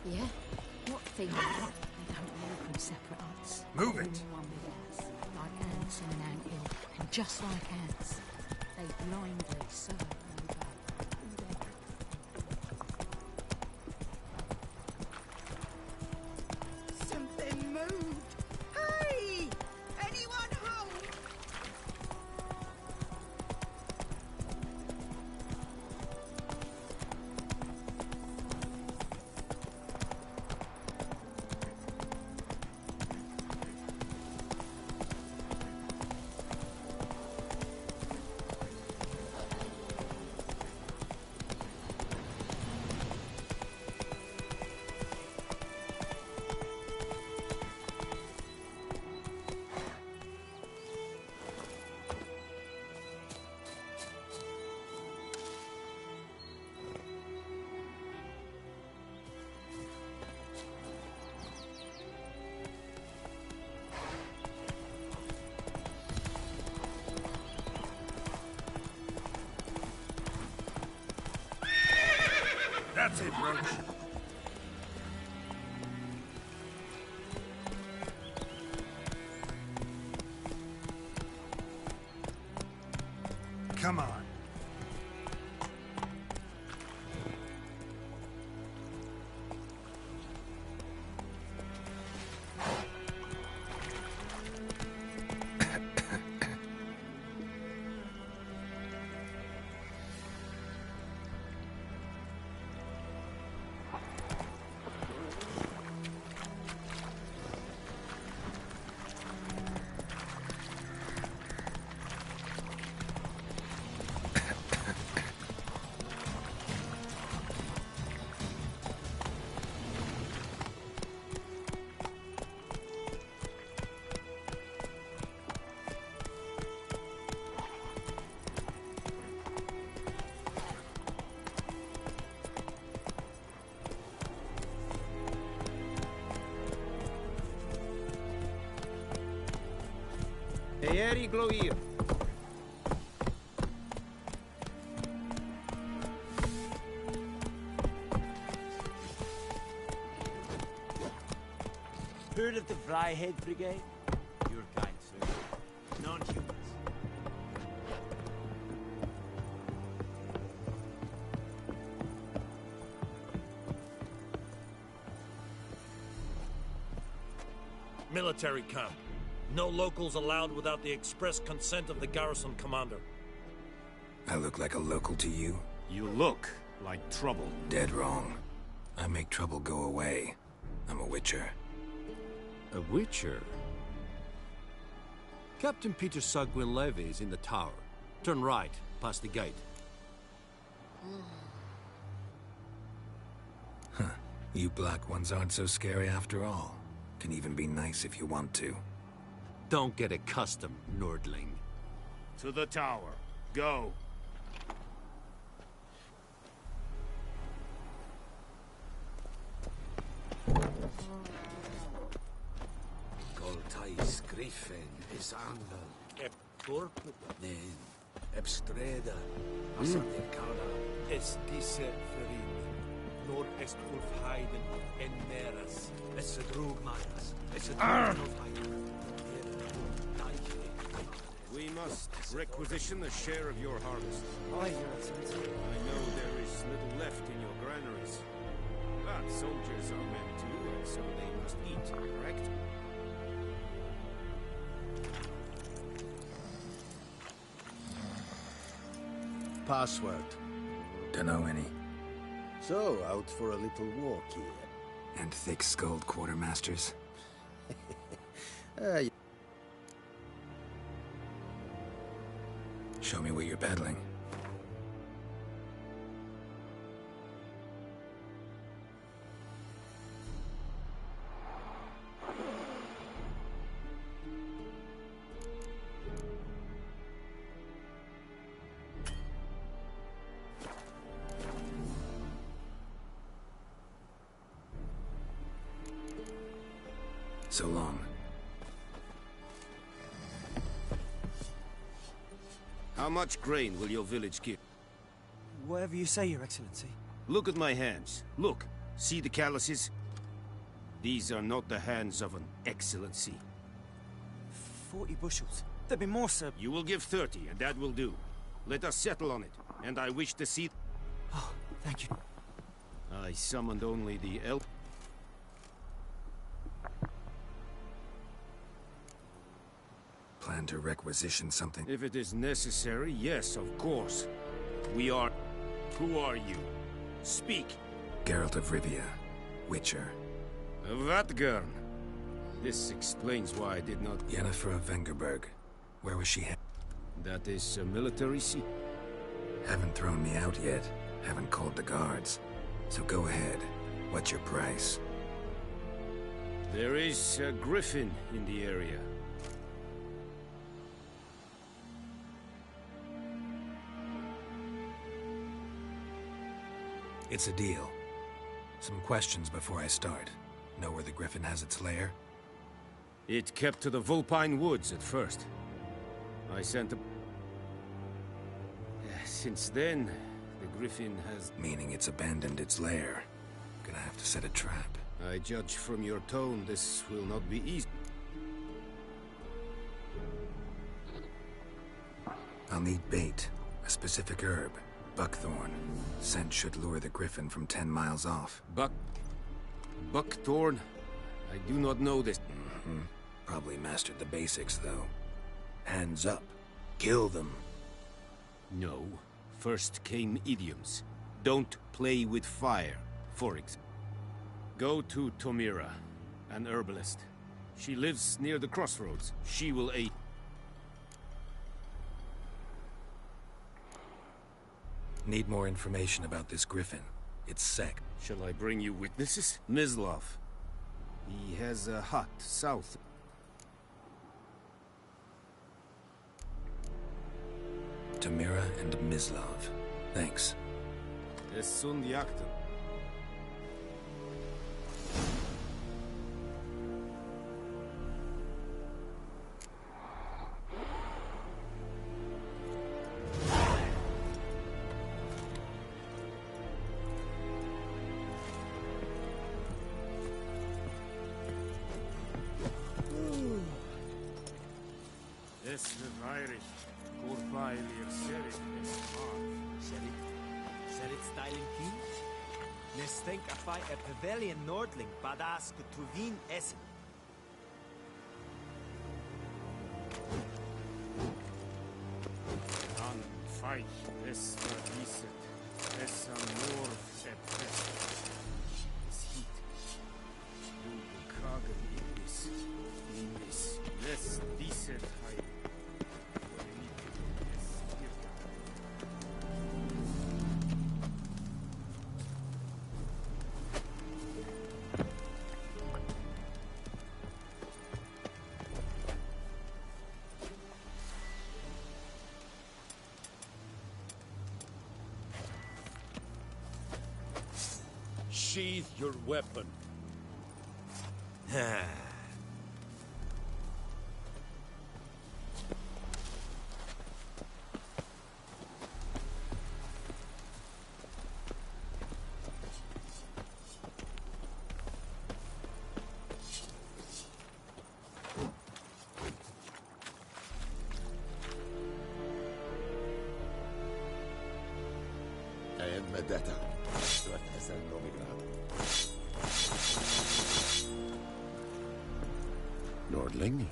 Yeah? What things? They don't live in separate huts. Move All it. in one big house, like ants in an anthill. And just like ants, they blindly serve and obey. Something moved. Hey! Anyone home? That's it, Roach. Come on. Eeri Gloir. Heard of the Flyhead Brigade? Your kind, sir. Non-humans. Military camp. No locals allowed without the express consent of the garrison commander. I look like a local to you? You look like trouble. Dead wrong. I make trouble go away. I'm a witcher. A witcher? Captain Peter Sagwin Levy is in the tower. Turn right, past the gate. Huh. You black ones aren't so scary after all. Can even be nice if you want to. Don't get accustomed, Nordling. To the tower. Go. Goltais Griffin is Angel. Ep Corp, Nen, Ebstreda, Asanderkara. Es diese Ferin, nor est Ulf Heiden en Neras, es Drugmaras, es Drugmaras. We must requisition a share of your harvest. Aye, Your Excellency. I know there is little left in your granaries. But soldiers are meant to, and so they must eat, correct? Password. Dunno any. So, out for a little walk here. And thick-skulled quartermasters? Show me what you're peddling. So long. How much grain will your village give? Whatever you say, Your Excellency. Look at my hands. Look. See the calluses? These are not the hands of an excellency. 40 bushels. There'd be more, sir. You will give 30, and that will do. Let us settle on it. And I wish to see... Oh, thank you. I summoned only the elk. Plan to requisition something? If it is necessary, yes, of course. We are... Who are you? Speak. Geralt of Rivia, Witcher. Vatgern. This explains why I did not... Yennefer of Vengerberg. Where was she headed? That is a military seat. Haven't thrown me out yet. Haven't called the guards. So go ahead. What's your price? There is a griffin in the area. It's a deal. Some questions before I start. Know where the griffin has its lair? It kept to the Vulpine Woods at first. I sent a... Since then, the griffin has... Meaning it's abandoned its lair. Gonna have to set a trap. I judge from your tone this will not be easy. I'll need bait. A specific herb. Buckthorn. Scent should lure the griffin from 10 miles off. Buckthorn? I do not know this. Probably mastered the basics, though. Hands up. Kill them. No. First came idioms. Don't play with fire, for example. Go to Tomira, an herbalist. She lives near the crossroads. She will aid. Need more information about this griffin. It's sect. Shall I bring you witnesses? Mislav. He has a hut south. Tomira and Mislav. Thanks. Es sunt jagten. Pavilion Nordling, Badask Tuvin Essen. An Feich, es verdiset, es amor sepres. Es hit. Du bekragen ibis, es diset hai. Sheath your weapon. Vendetta. Dovrebbe essere il nome grado. Lordling?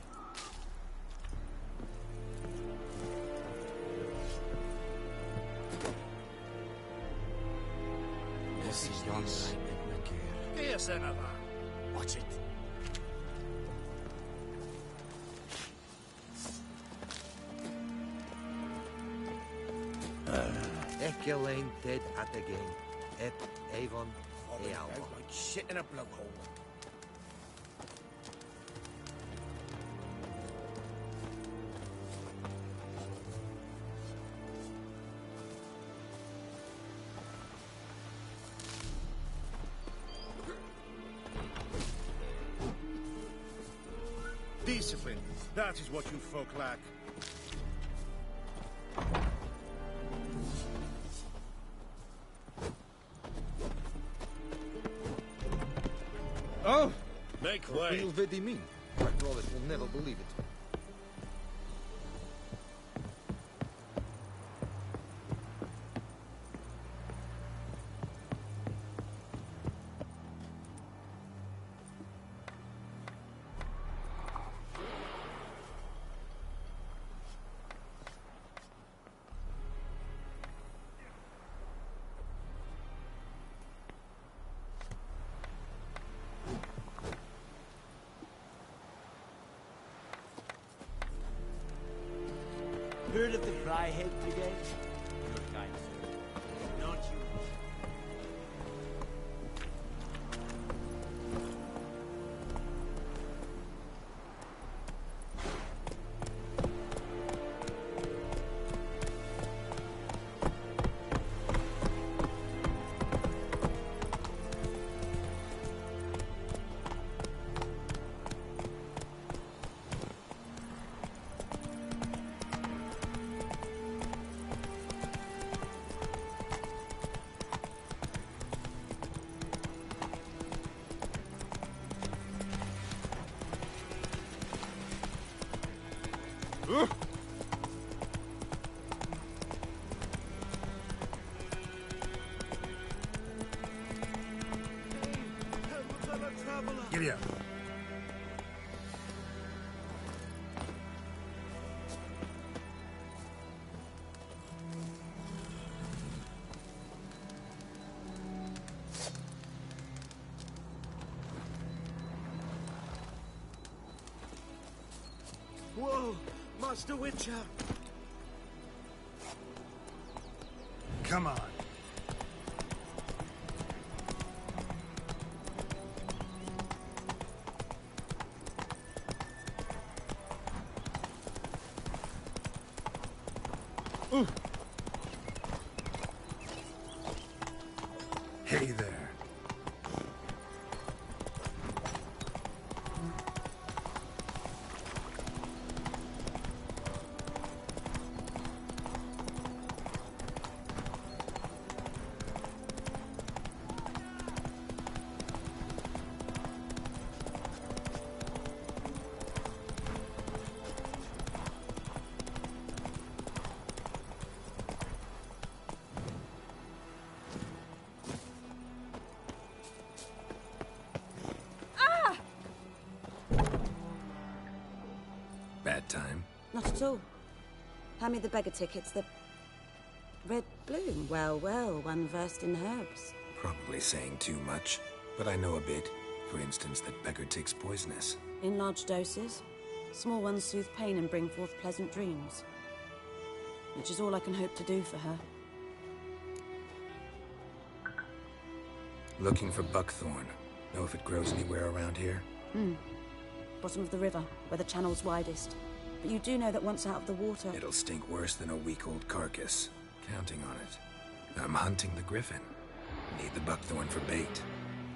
This is yonder Edmund. Yes, Enava. Watch it. Echelane dead at the game. Ep Avon Ealma. Like shit in a blowhole. Discipline. That is what you folk lack. Oh! Make way! Real Vedimin. My brother will never believe it. Heard of the Cryhead Brigade? Your kind, sir. Not you. Giddy up. Whoa, Master Witcher! Come on. Ooh. Hey there. Bad time? Not at all. Hand me the beggar tickets, the red bloom. Well, well, one versed in herbs. Probably saying too much, but I know a bit. For instance, that beggar tick's poisonous. In large doses. Small ones soothe pain and bring forth pleasant dreams. Which is all I can hope to do for her. Looking for buckthorn. Know if it grows anywhere around here? Bottom of the river, where the channel's widest. But you do know that once out of the water... It'll stink worse than a week-old carcass. Counting on it. I'm hunting the griffin. Need the buckthorn for bait.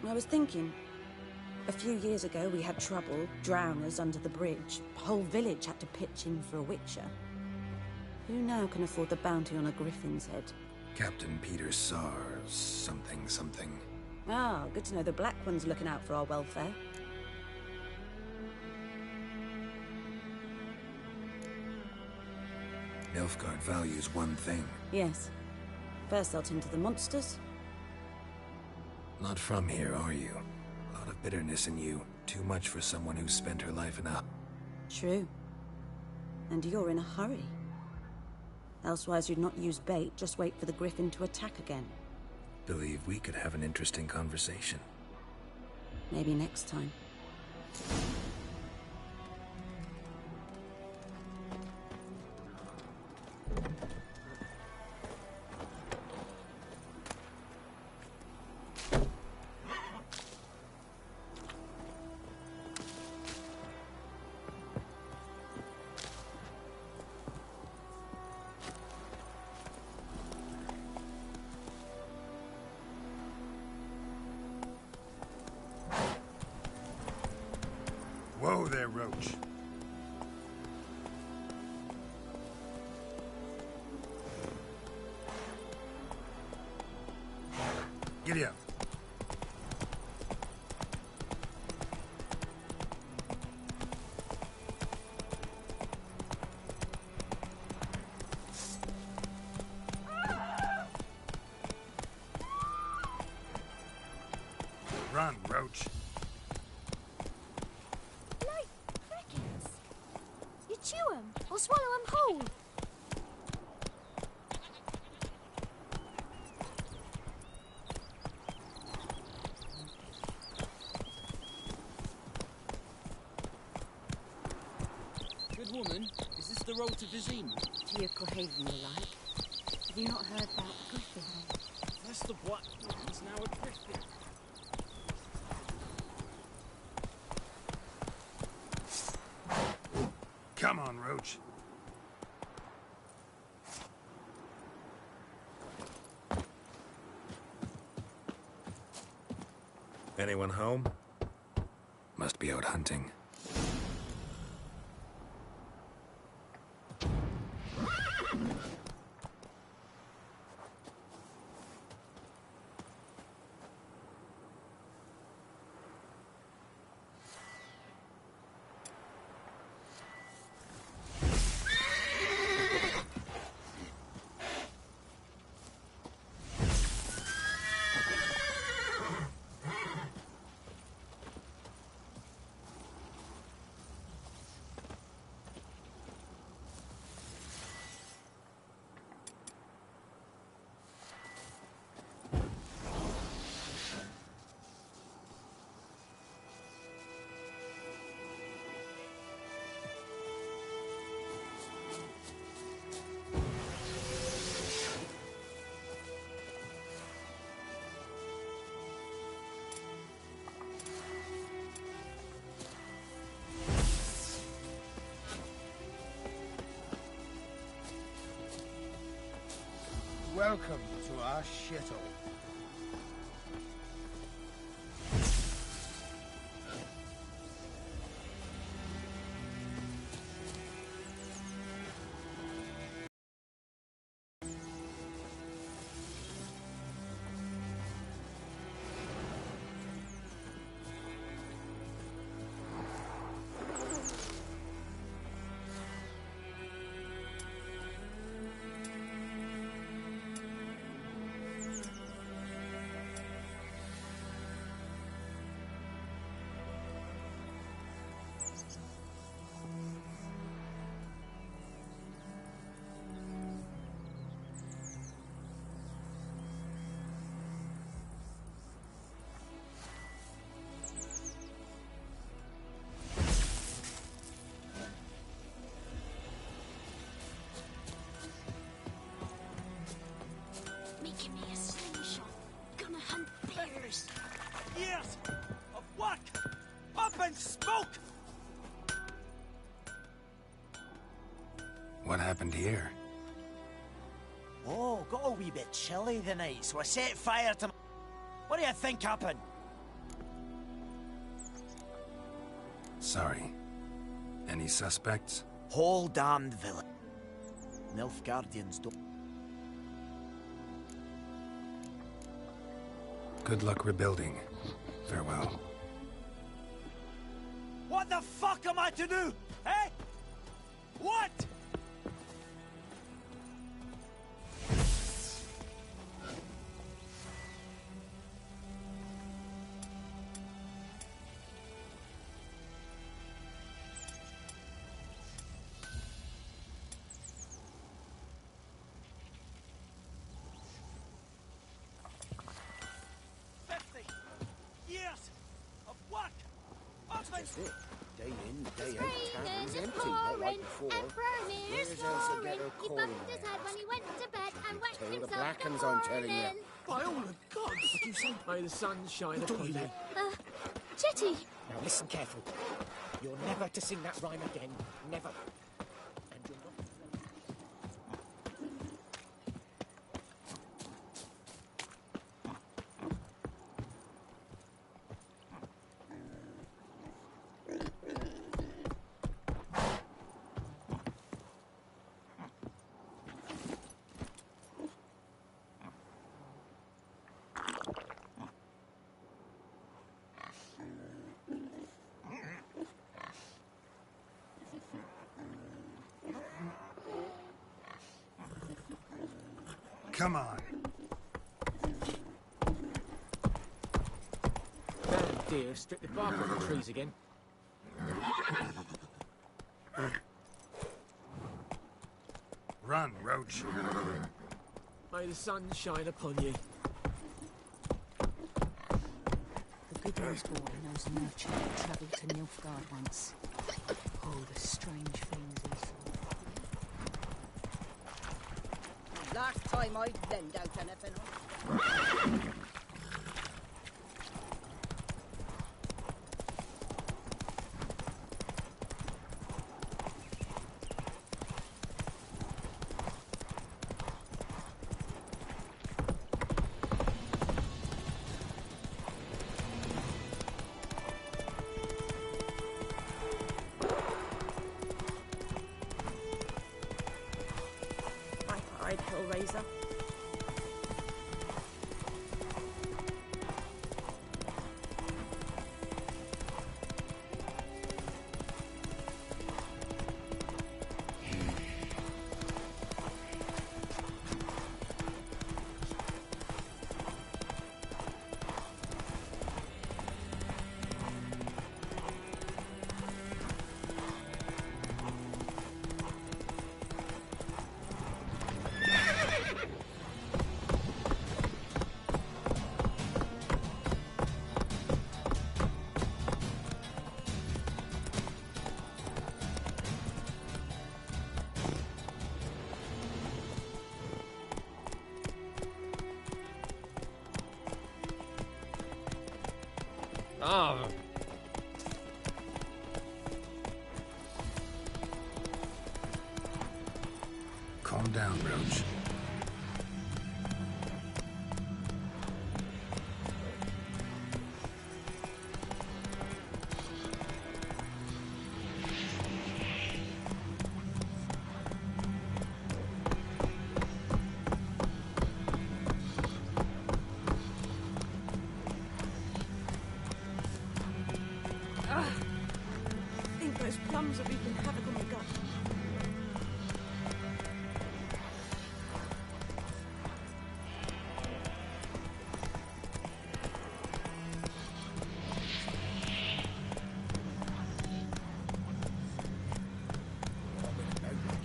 I was thinking, a few years ago we had trouble, drowners under the bridge. The whole village had to pitch in for a witcher. Who now can afford the bounty on a griffin's head? Captain Peter Sars, something. Ah, good to know the Black One's looking out for our welfare. Nilfgaard values one thing. Yes. First they'll tend to the monsters. Not from here, are you? A lot of bitterness in you. Too much for someone who's spent her life in a... True. And you're in a hurry. Elsewise you'd not use bait, just wait for the griffin to attack again. Believe we could have an interesting conversation. Maybe next time. Whoa there, Roach. Giddy up. Run, Roach. You chew 'em or swallow 'em whole. Good woman, is this the road to Vizim? To your Cohaven, you like? Have you not heard about the griffin? That's the Black One's now a griffin. Come on, Roach. Anyone home? Must be out hunting. Welcome to our shithole. Making me a slingshot. Gonna hunt bears. Years of work! Up in smoke! What happened here? Oh, got a wee bit chilly the night, so I set fire to... What do you think happened? Sorry. Any suspects? Whole damned village. Nilfgaardians don't... Good luck rebuilding. Farewell. What the fuck am I to do? Eh? What? That's it. Day in, day out, tavern's empty, not like before. Where's Elsa get her He coin bumped his head when he went to bed and whacked Tell the himself Blackens, the I'm telling you. By all the gods! What you say? May the sun shine upon you. Chitty! Now listen careful. You're never to sing that rhyme again. Never. And you're not... Come on. Damn deer, strip the bark off the trees again. Run, Roach. May the sun shine upon you. The good news boy knows a merchant who travelled to Nilfgaard once. Oh, the strange things he saw. Last time I lend out anything. Hide, Hellraiser. Ah. Calm down, Roach. I think those plums are wreaking havoc on my gut.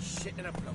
Shit in a blowhole.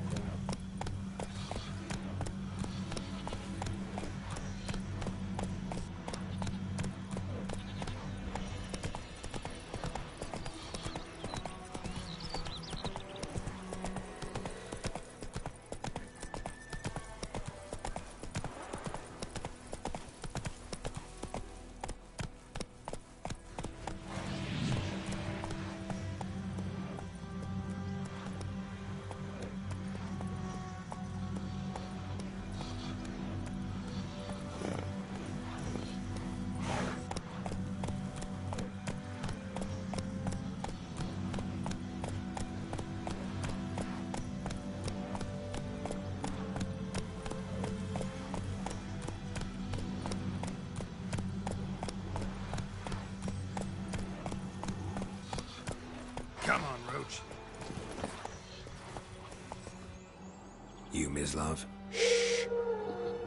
You, Mislav? Shh!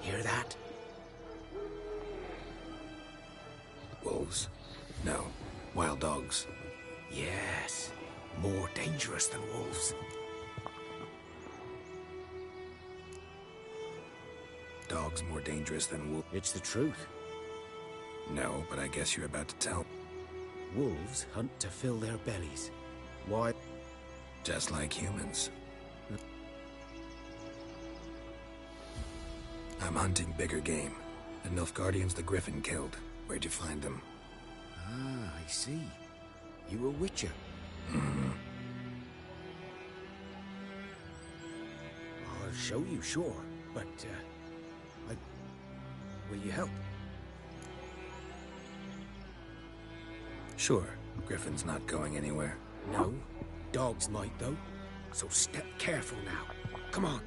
Hear that? Wolves? No. Wild dogs. Yes. More dangerous than wolves. Dogs more dangerous than wolves? It's the truth. No, but I guess you're about to tell. Wolves hunt to fill their bellies. Why? Just like humans. I'm hunting bigger game. The Nilfgaardians the Griffin killed. Where'd you find them? Ah, I see. You a witcher? Mm-hmm. I'll show you, sure. But, will you help? Sure. Griffin's not going anywhere. No. Dogs might, though. So step careful now. Come on.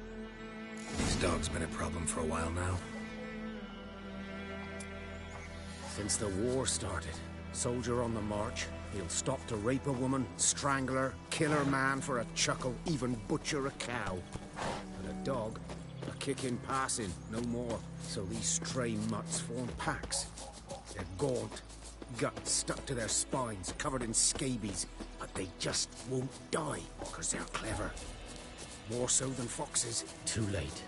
These dogs been a problem for a while now? Since the war started. Soldier on the march. He'll stop to rape a woman, strangle her, kill her man for a chuckle, even butcher a cow. But a dog, a kick-in passing, no more. So these stray mutts form packs. They're gaunt, guts stuck to their spines, covered in scabies. But they just won't die, because they're clever. More so than foxes. Too late.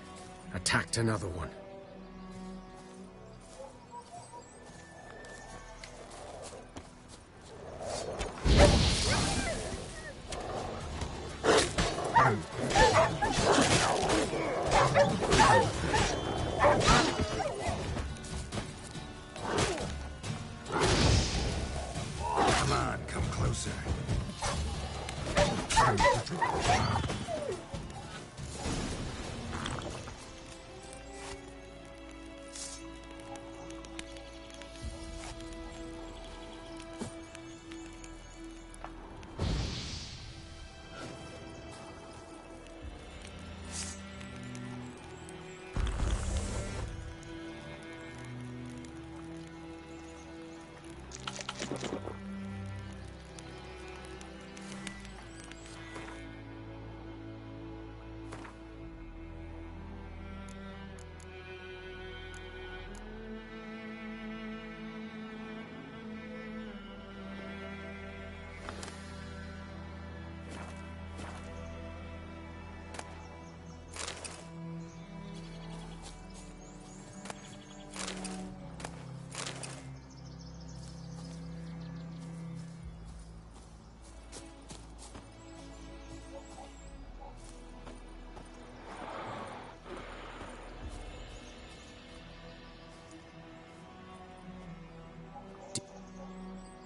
Attacked another one. Come on, come closer.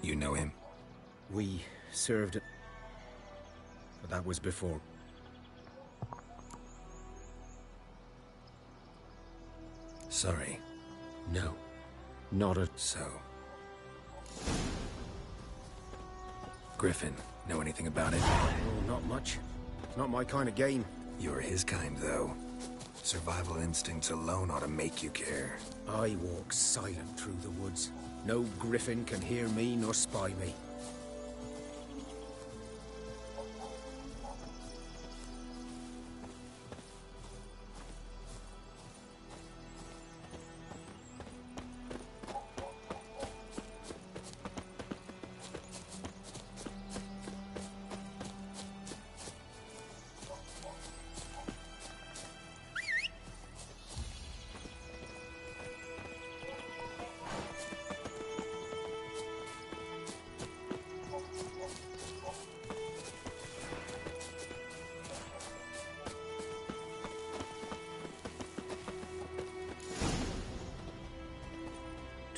You know him? We served it. But that was before. Sorry. No. Not at... So... Griffin, know anything about it? Oh, not much. Not my kind of game. You're his kind, though. Survival instincts alone ought to make you care. I walk silent through the woods. No griffin can hear me nor spy me.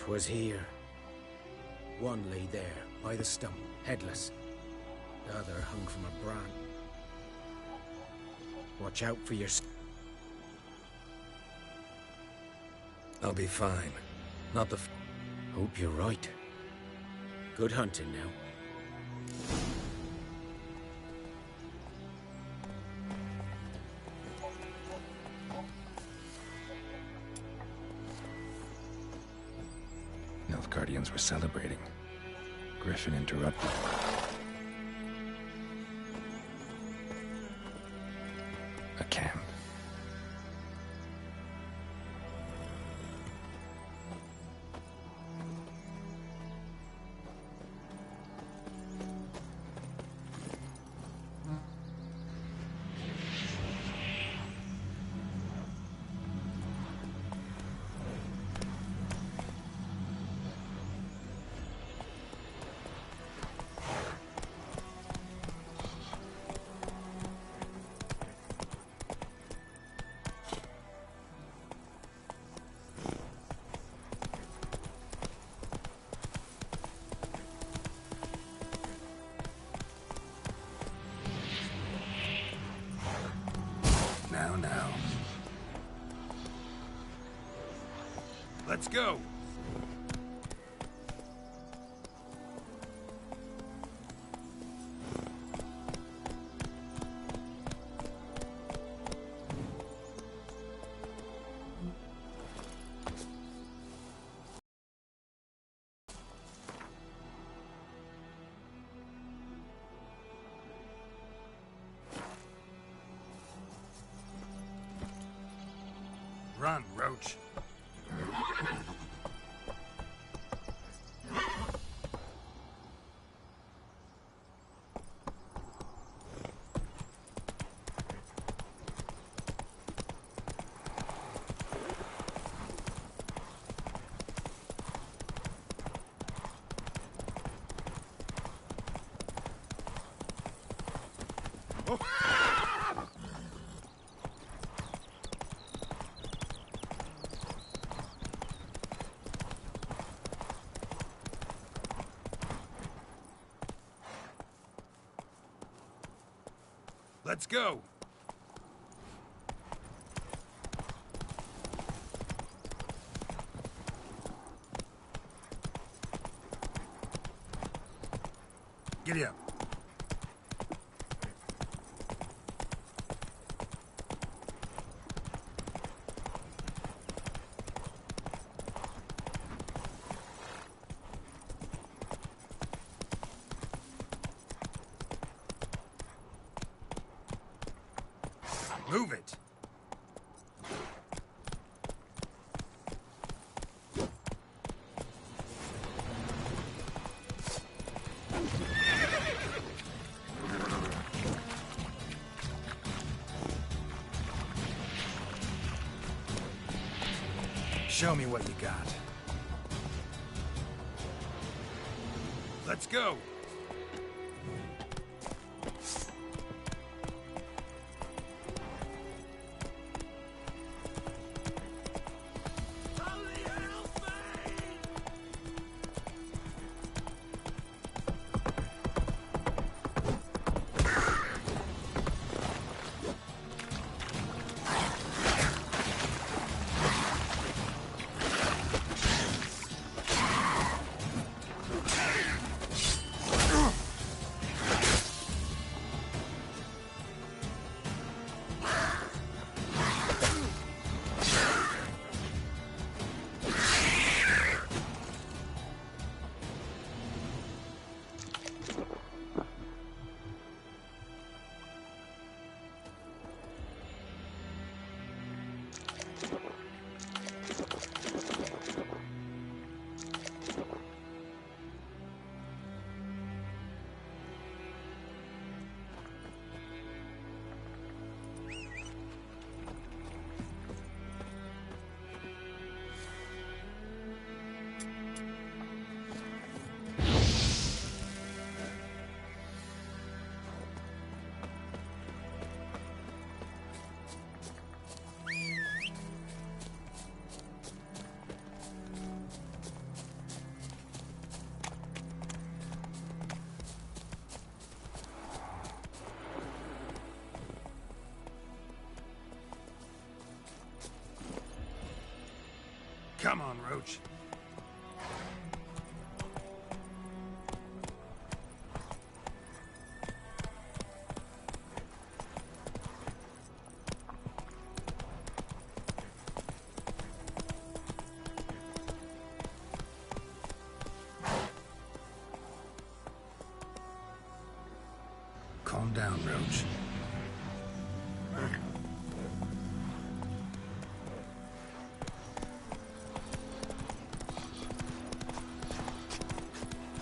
Was here. One lay there, by the stump, headless. The other hung from a branch. Watch out for your... I'll be fine. Not the... Hope you're right. Good hunting now. Nilfgaardians were celebrating. Griffin interrupted. A camp. Let's go! Run, Roach. Let's go! Giddy up. Move it! Show me what you got. Let's go! Come on, Roach. Calm down, Roach.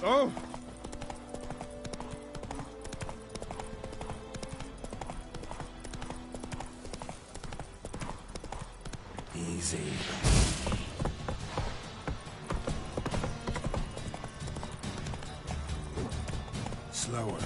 Oh! Easy. Slower.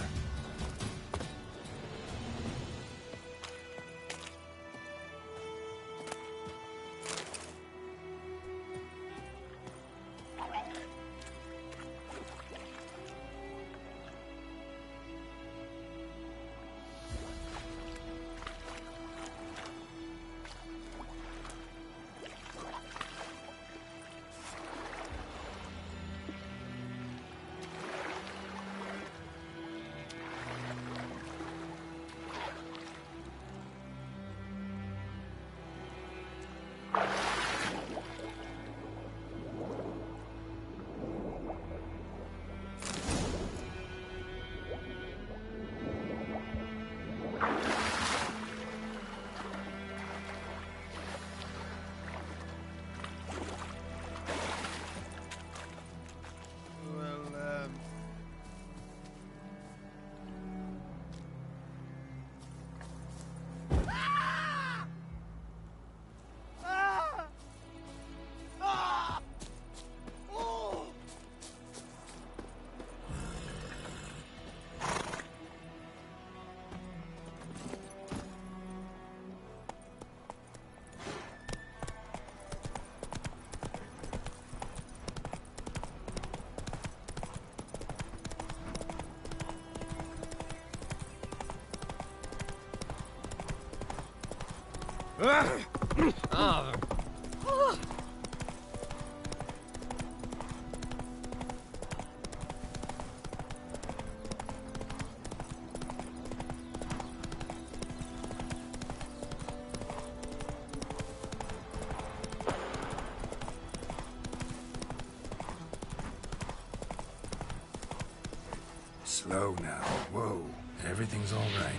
Slow now. Whoa. Everything's all right.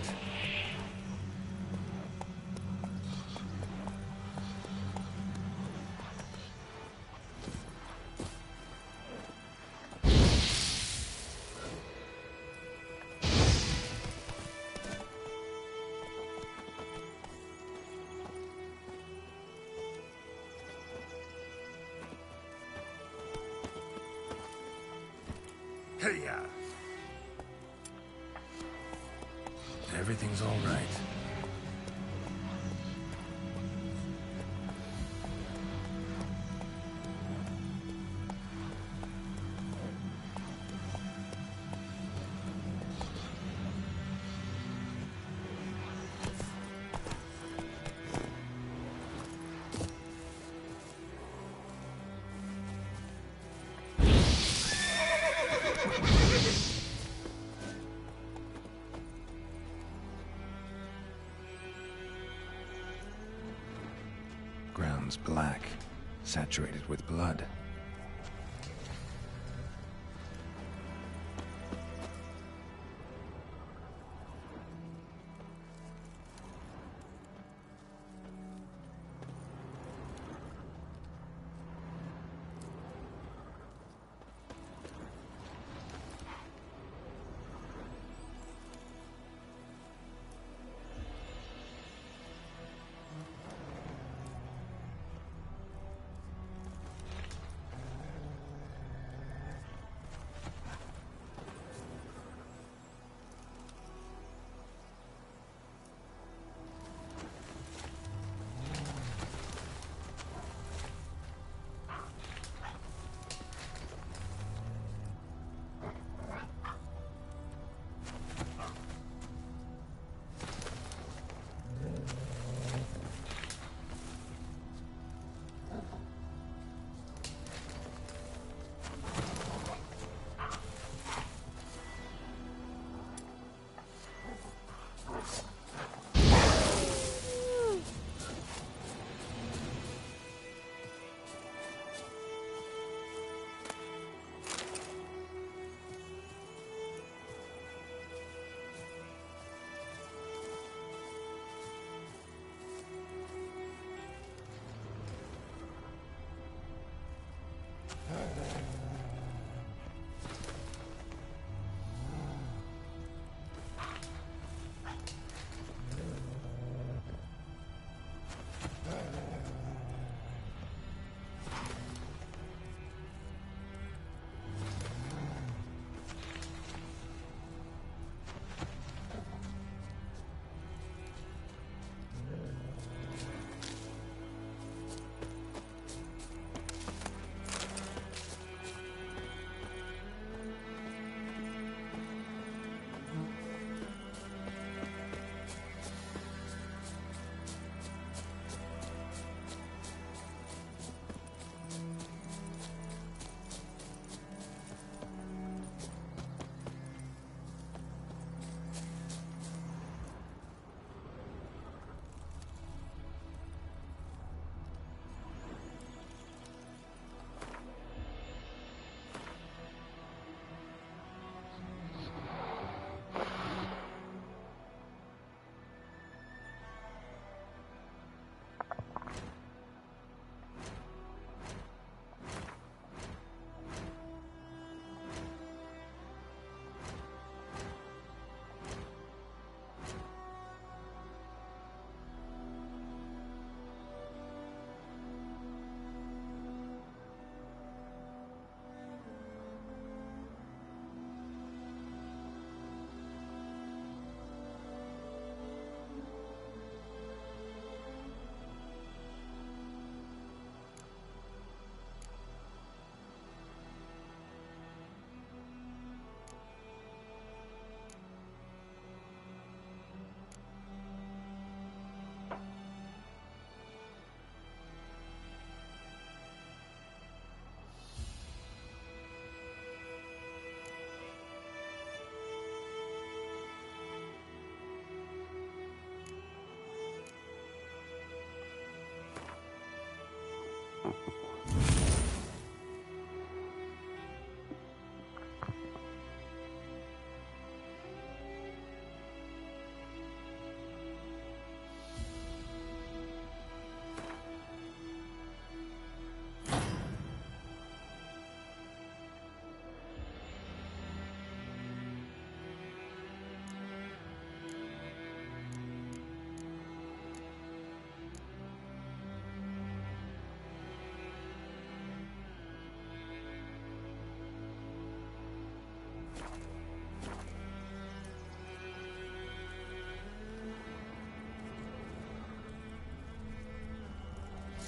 Hey-ya! Everything's all right. Ground's black, saturated with blood.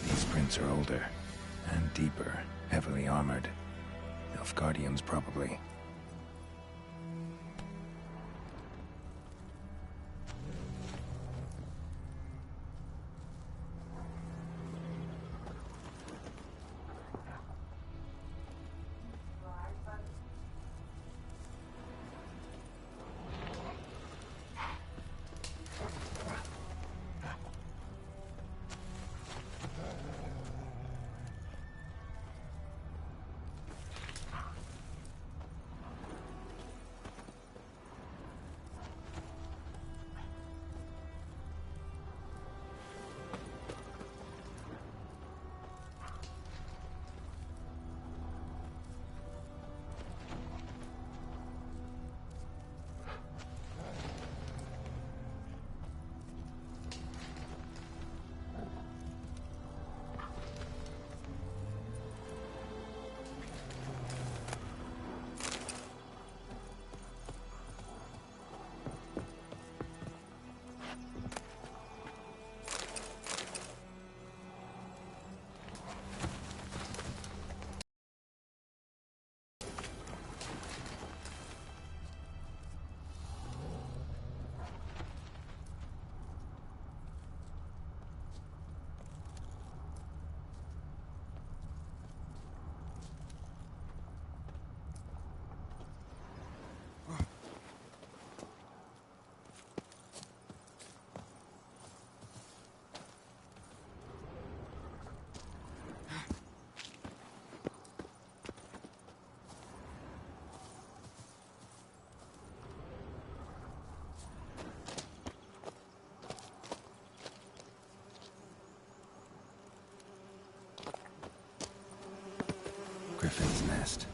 These prints are older and deeper, heavily armored. Nilfgaardians, probably. Griffin's nest.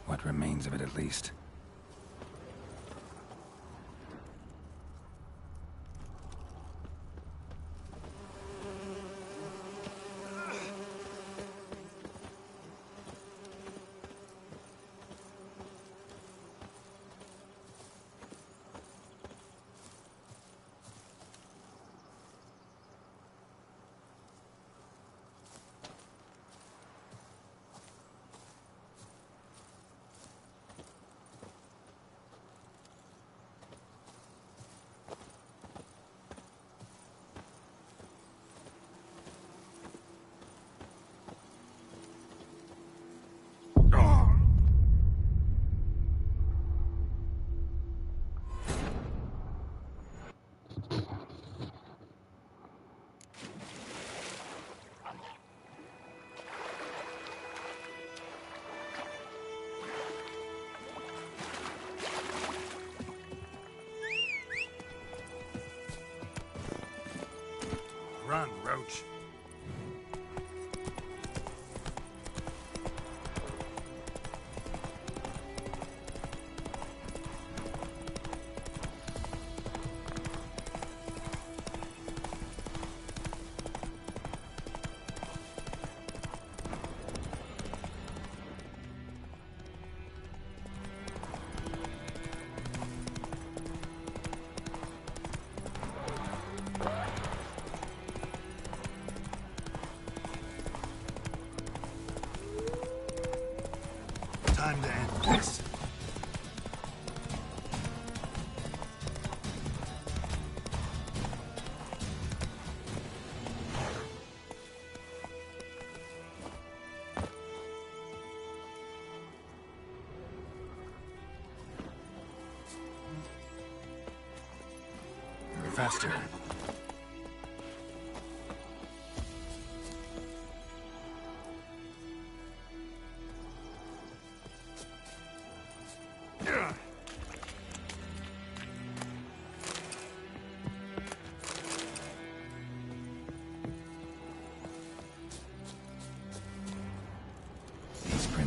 What remains of it, at least. Run, Roach. Time to end this. Faster.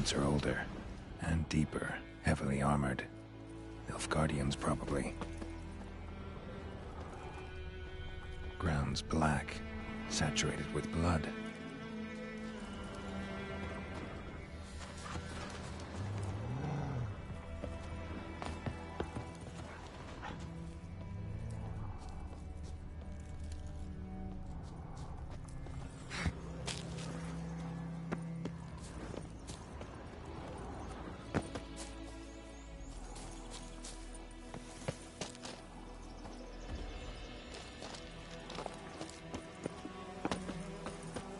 roots are older and deeper, heavily armored. Nilfgaardians, probably. Ground's black, saturated with blood.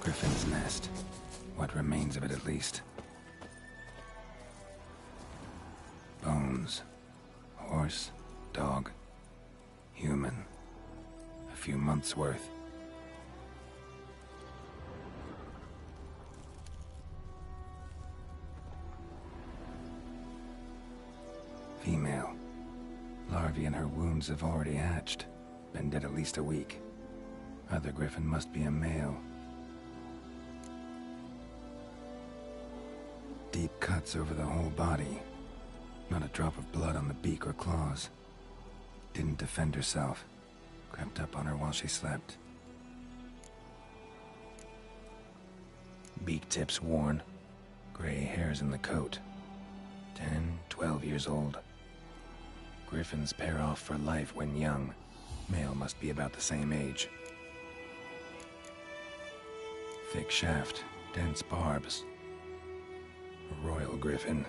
Griffin's nest. What remains of it, at least. Bones. Horse, dog, human. A few months' worth. Female. Larvae in her wounds have already hatched. Been dead at least a week. Other griffin must be a male. Deep cuts over the whole body. Not a drop of blood on the beak or claws. Didn't defend herself. Crept up on her while she slept. Beak tips worn. Gray hairs in the coat. 10, 12 years old. Griffins pair off for life when young. Male must be about the same age. Thick shaft, dense barbs. A royal griffin.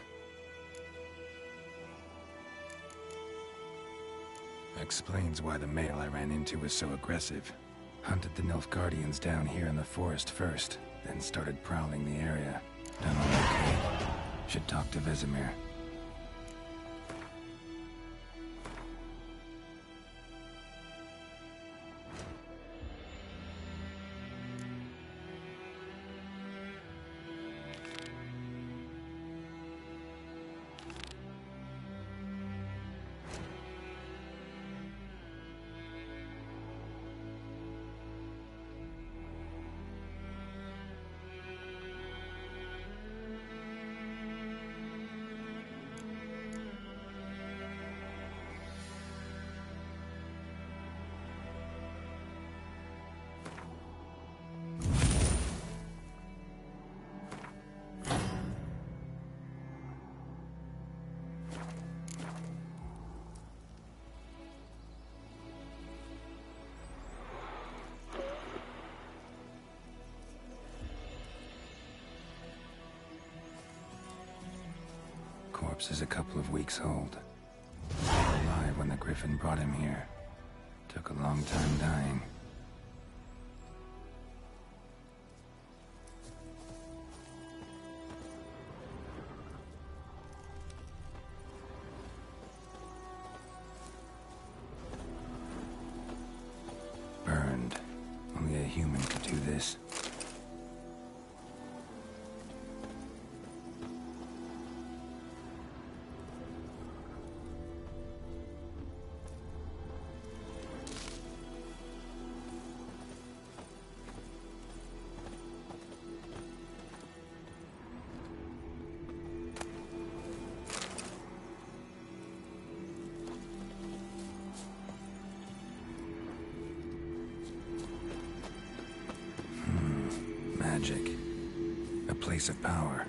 Explains why the male I ran into was so aggressive. Hunted the Nilfgaardians down here in the forest first, then started prowling the area. Done all okay. Should talk to Vesemir. Corpse is a couple of weeks old. Alive when the griffin brought him here. Took a long time dying. Burned. Only a human could do this. Magic. A place of power.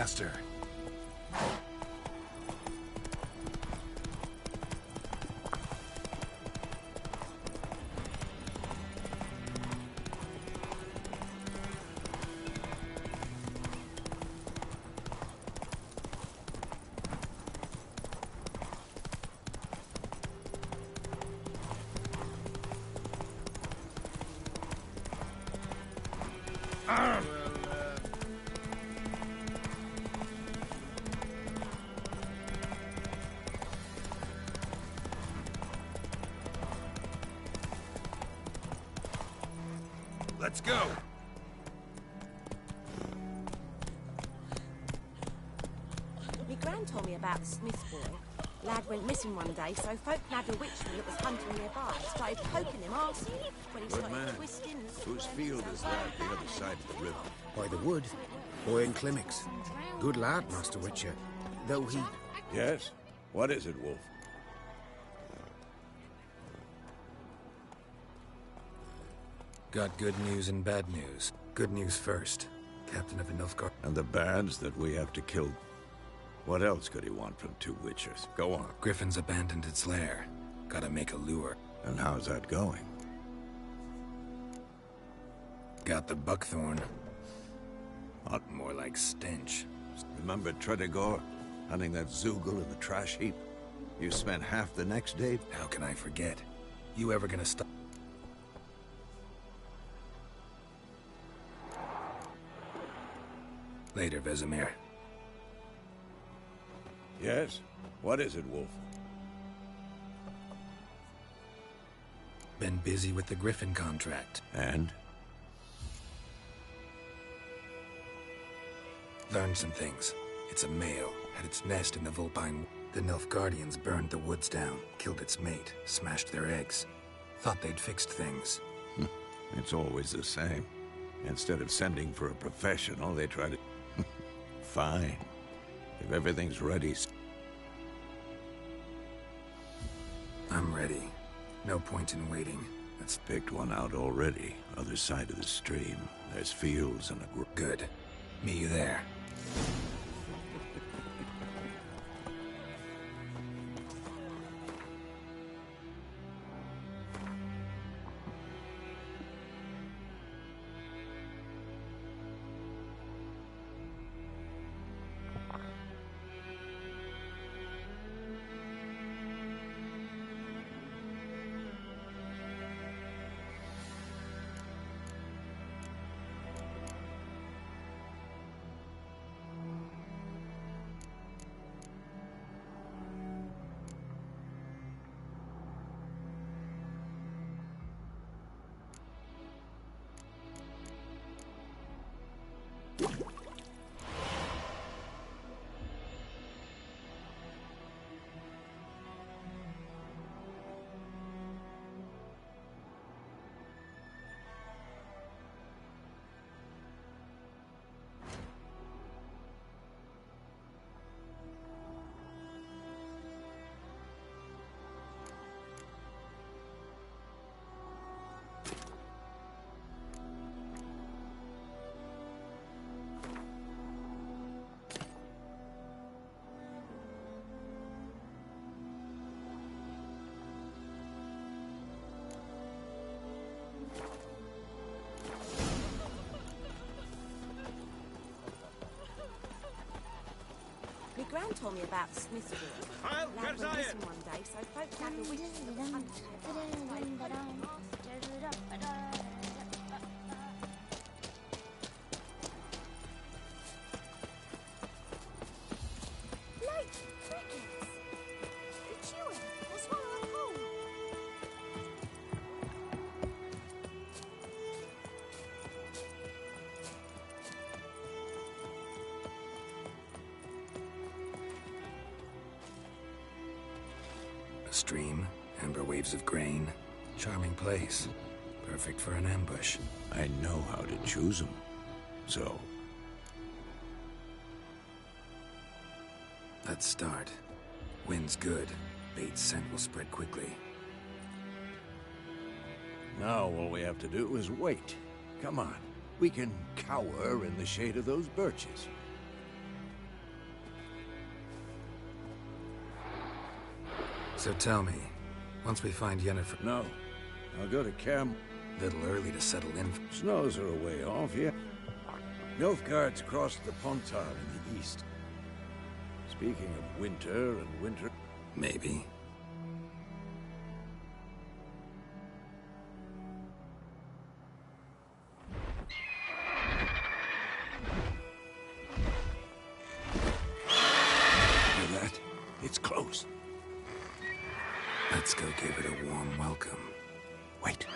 faster. Let's go! My gran told me about the Smith boy. Lad went missing one day, so folk nabbed a witchman that was hunting nearby. Started poking him, asking when he Good started man. twisting. Whose field is that the other side of the river? By the wood. Boy in Climmix. Good lad, Master Witcher. Though he... Yes? What is it, Wolf? Got good news and bad news. Good news first. Captain of the Nilfgaard. And the bands that we have to kill. What else could he want from two witchers? Go on. Griffin's abandoned its lair. Gotta make a lure. And how's that going? Got the buckthorn. Not more like stench. Remember Tredegor? Hunting that Zoogle in the trash heap? You spent half the next day? How can I forget? You ever gonna stop? Later, Vesemir. Yes? What is it, Wolf? Been busy with the Griffin contract. And? Learned some things. It's a male. Had its nest in the Vulpine. The Nilfgaardians burned the woods down, killed its mate, smashed their eggs. Thought they'd fixed things. It's always the same. Instead of sending for a professional, they try to... Fine. If everything's ready... I'm ready. No point in waiting. That's picked one out already. Other side of the stream. There's fields and a... Good. Meet you there. My gran told me about the Smith boy. I'll Lad went missing one day, so folk nabbed a witchman that was hunting nearby. Started poking him, Like crickets. They're chewing or swallowing whole. A stream, amber waves of grain. Charming place. Perfect for an ambush. I know how to choose them. So, let's start. Wind's good. Bait's scent will spread quickly. now all we have to do is wait. Come on. We can cower in the shade of those birches. So tell me, once we find Yennefer... No. I'll go to Kaer... Little early to settle in. Snows are a way off, yeah. Nilfgaard's crossed the Pontar in the east. Speaking of winter and winter... Maybe. Hear that? It's close. Let's go give it a warm welcome. Wait.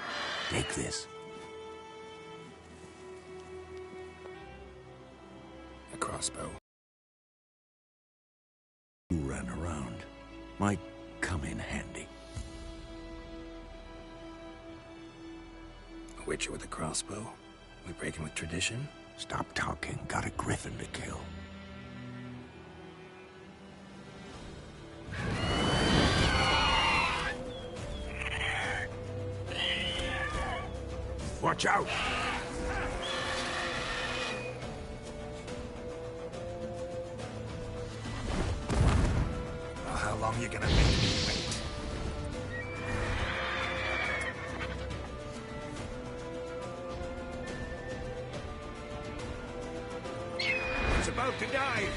Take this. A crossbow. You ran around. Might come in handy. A witcher with a crossbow? We breaking with tradition? Stop talking. Got a griffin to kill. Watch out! Well, how long you gonna make me wait? He's about to dive!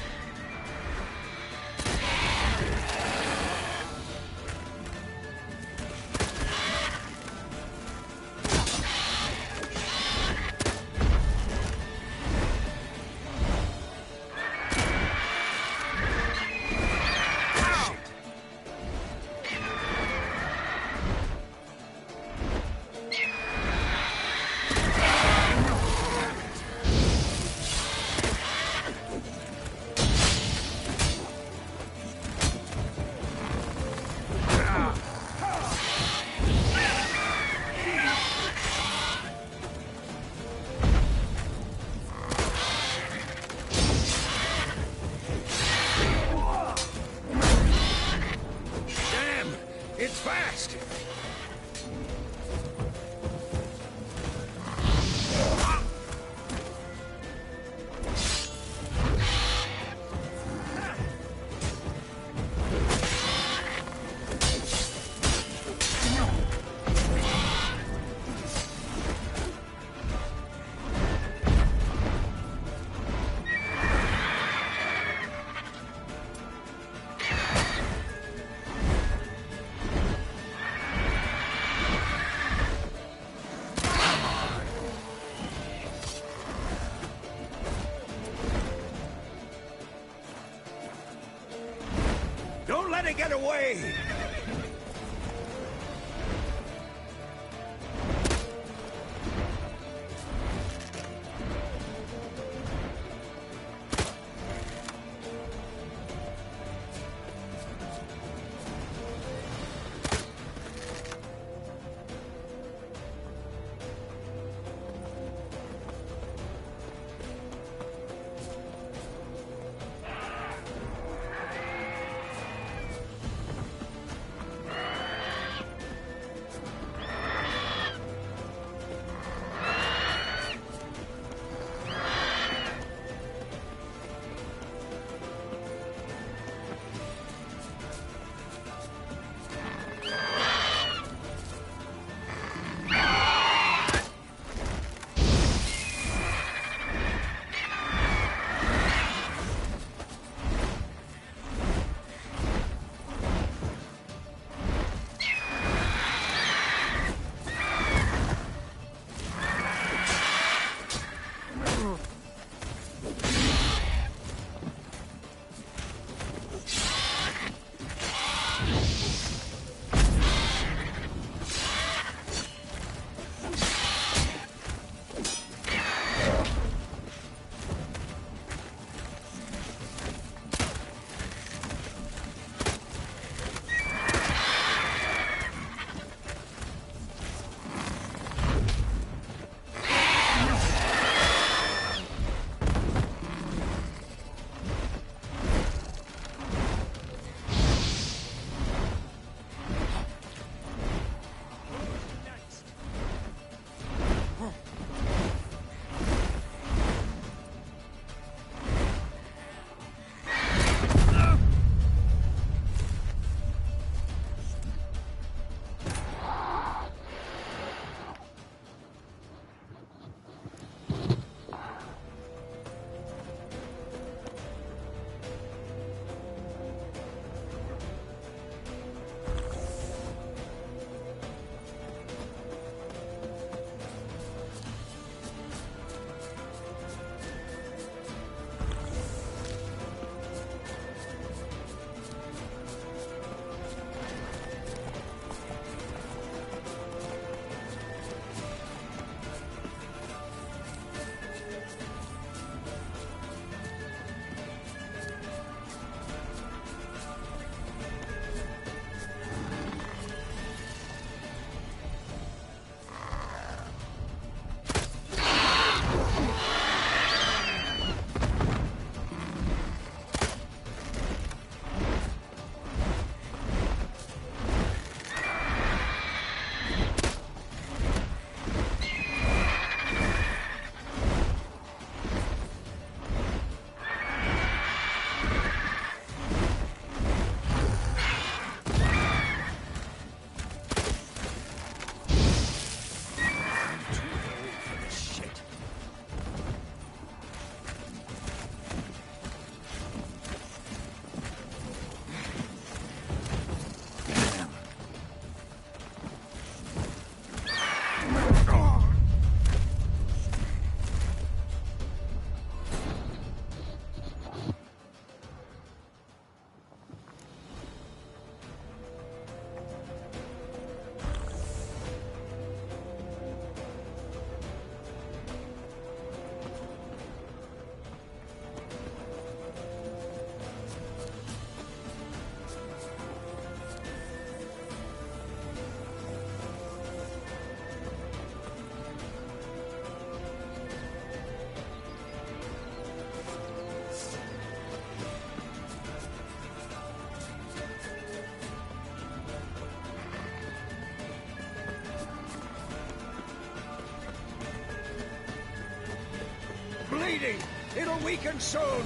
It's fast! Don't let it get away! Bleeding! It'll weaken soon!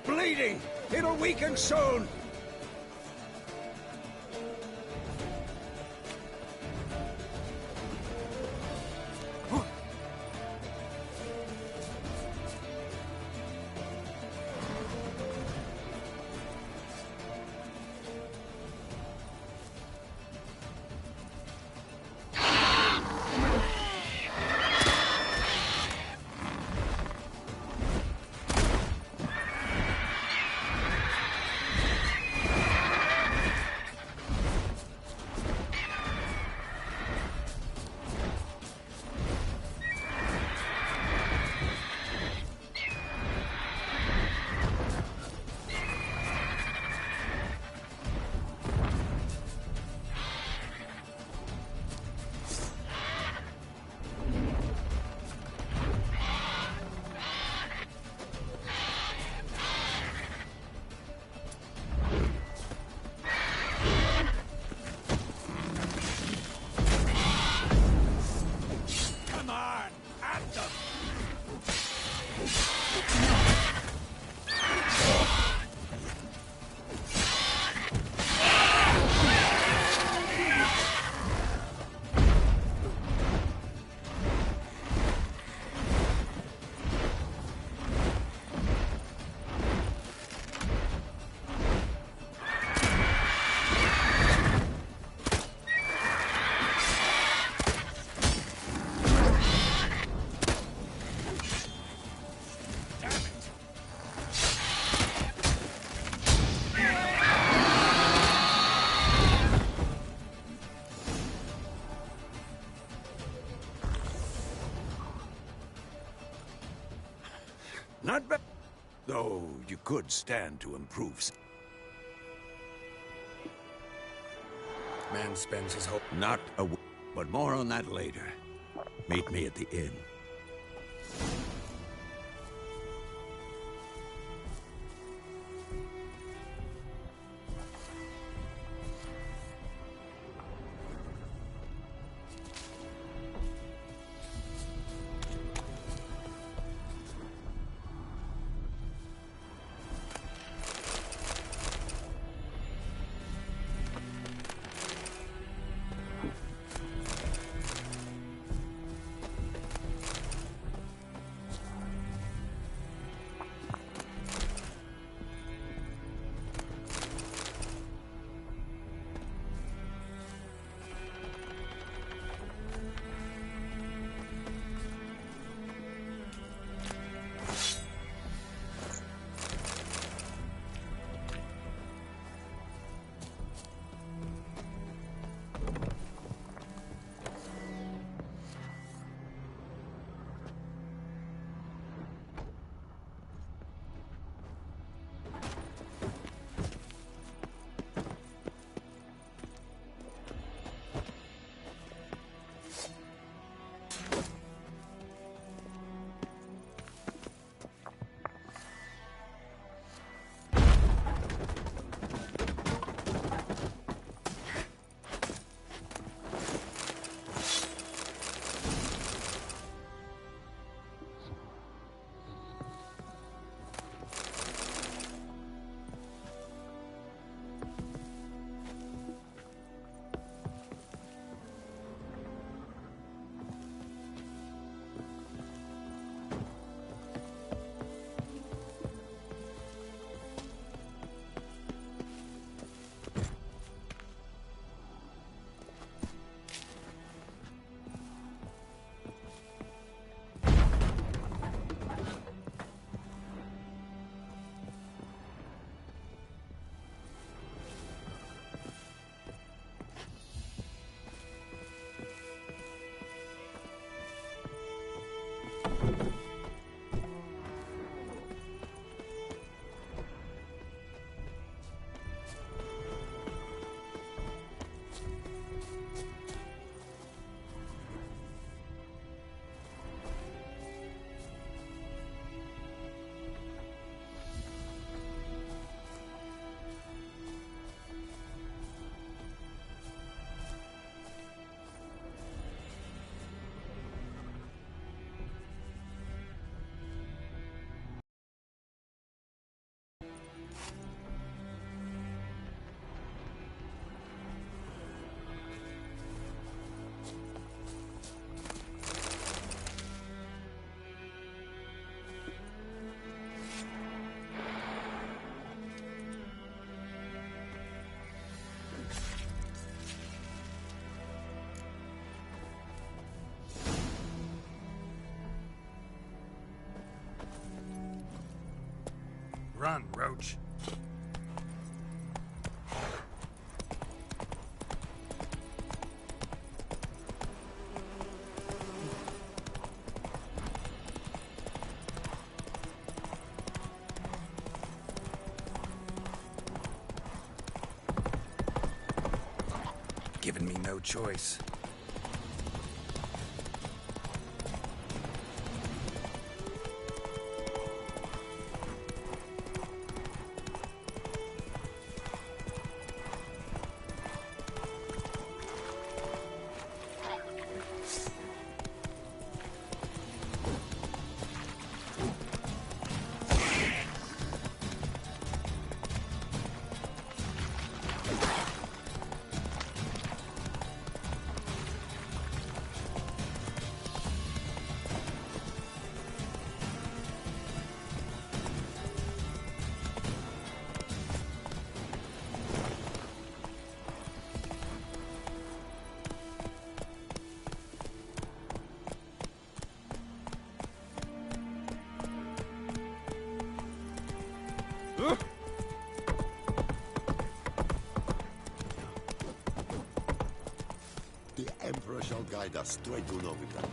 Bleeding! It'll weaken soon! Not bad. Though you could stand to improve. Man spends his whole... Not a w... But more on that later. Meet me at the inn. Run, Roach. Given me no choice. The Emperor shall guide us straight to Novigrad.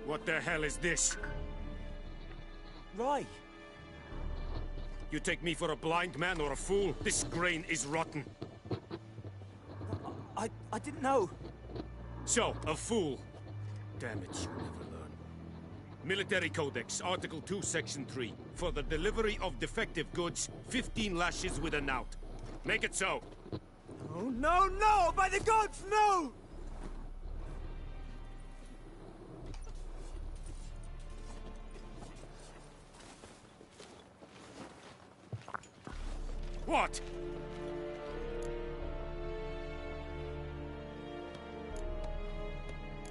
What the hell is this? Right. You take me for a blind man or a fool? This grain is rotten. I didn't know. So, a fool. Damn it, you never learn. Military Codex, Article 2, Section 3. For the delivery of defective goods, 15 lashes with a knout. Make it so. Oh, no, no! By the gods, no! What?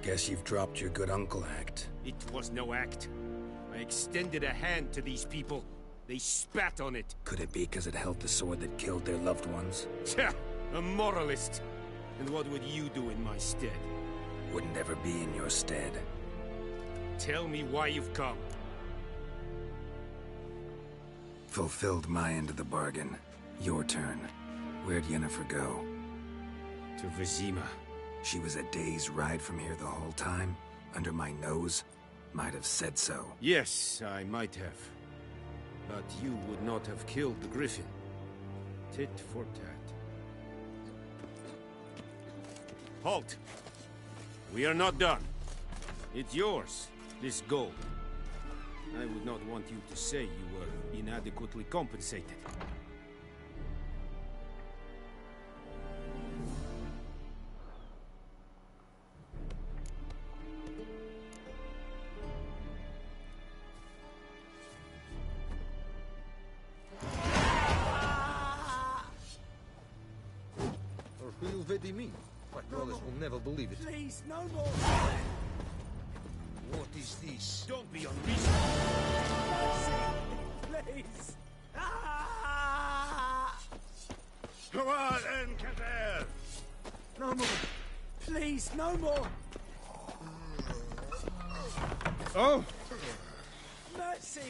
Guess you've dropped your good uncle act. It was no act. I extended a hand to these people. They spat on it. Could it be because it held the sword that killed their loved ones? Tja, a moralist. And what would you do in my stead? Wouldn't ever be in your stead. Tell me why you've come. Fulfilled my end of the bargain. Your turn. Where'd Yennefer go? To Vizima. She was a day's ride from here the whole time? Under my nose? Might have said so. Yes, I might have. But you would not have killed the Griffin. Tit for tat. Halt! We are not done. It's yours, this gold. I would not want you to say you were inadequately compensated. My brothers will never believe it. Please, no more! What is this? Don't be unreasonable! Please! Come on, Encader! No more! Please, no more! Oh! Mercy!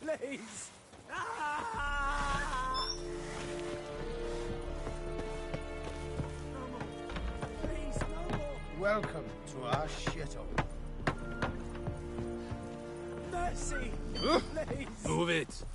Please! Welcome to our shithole. Mercy! Please! Move it!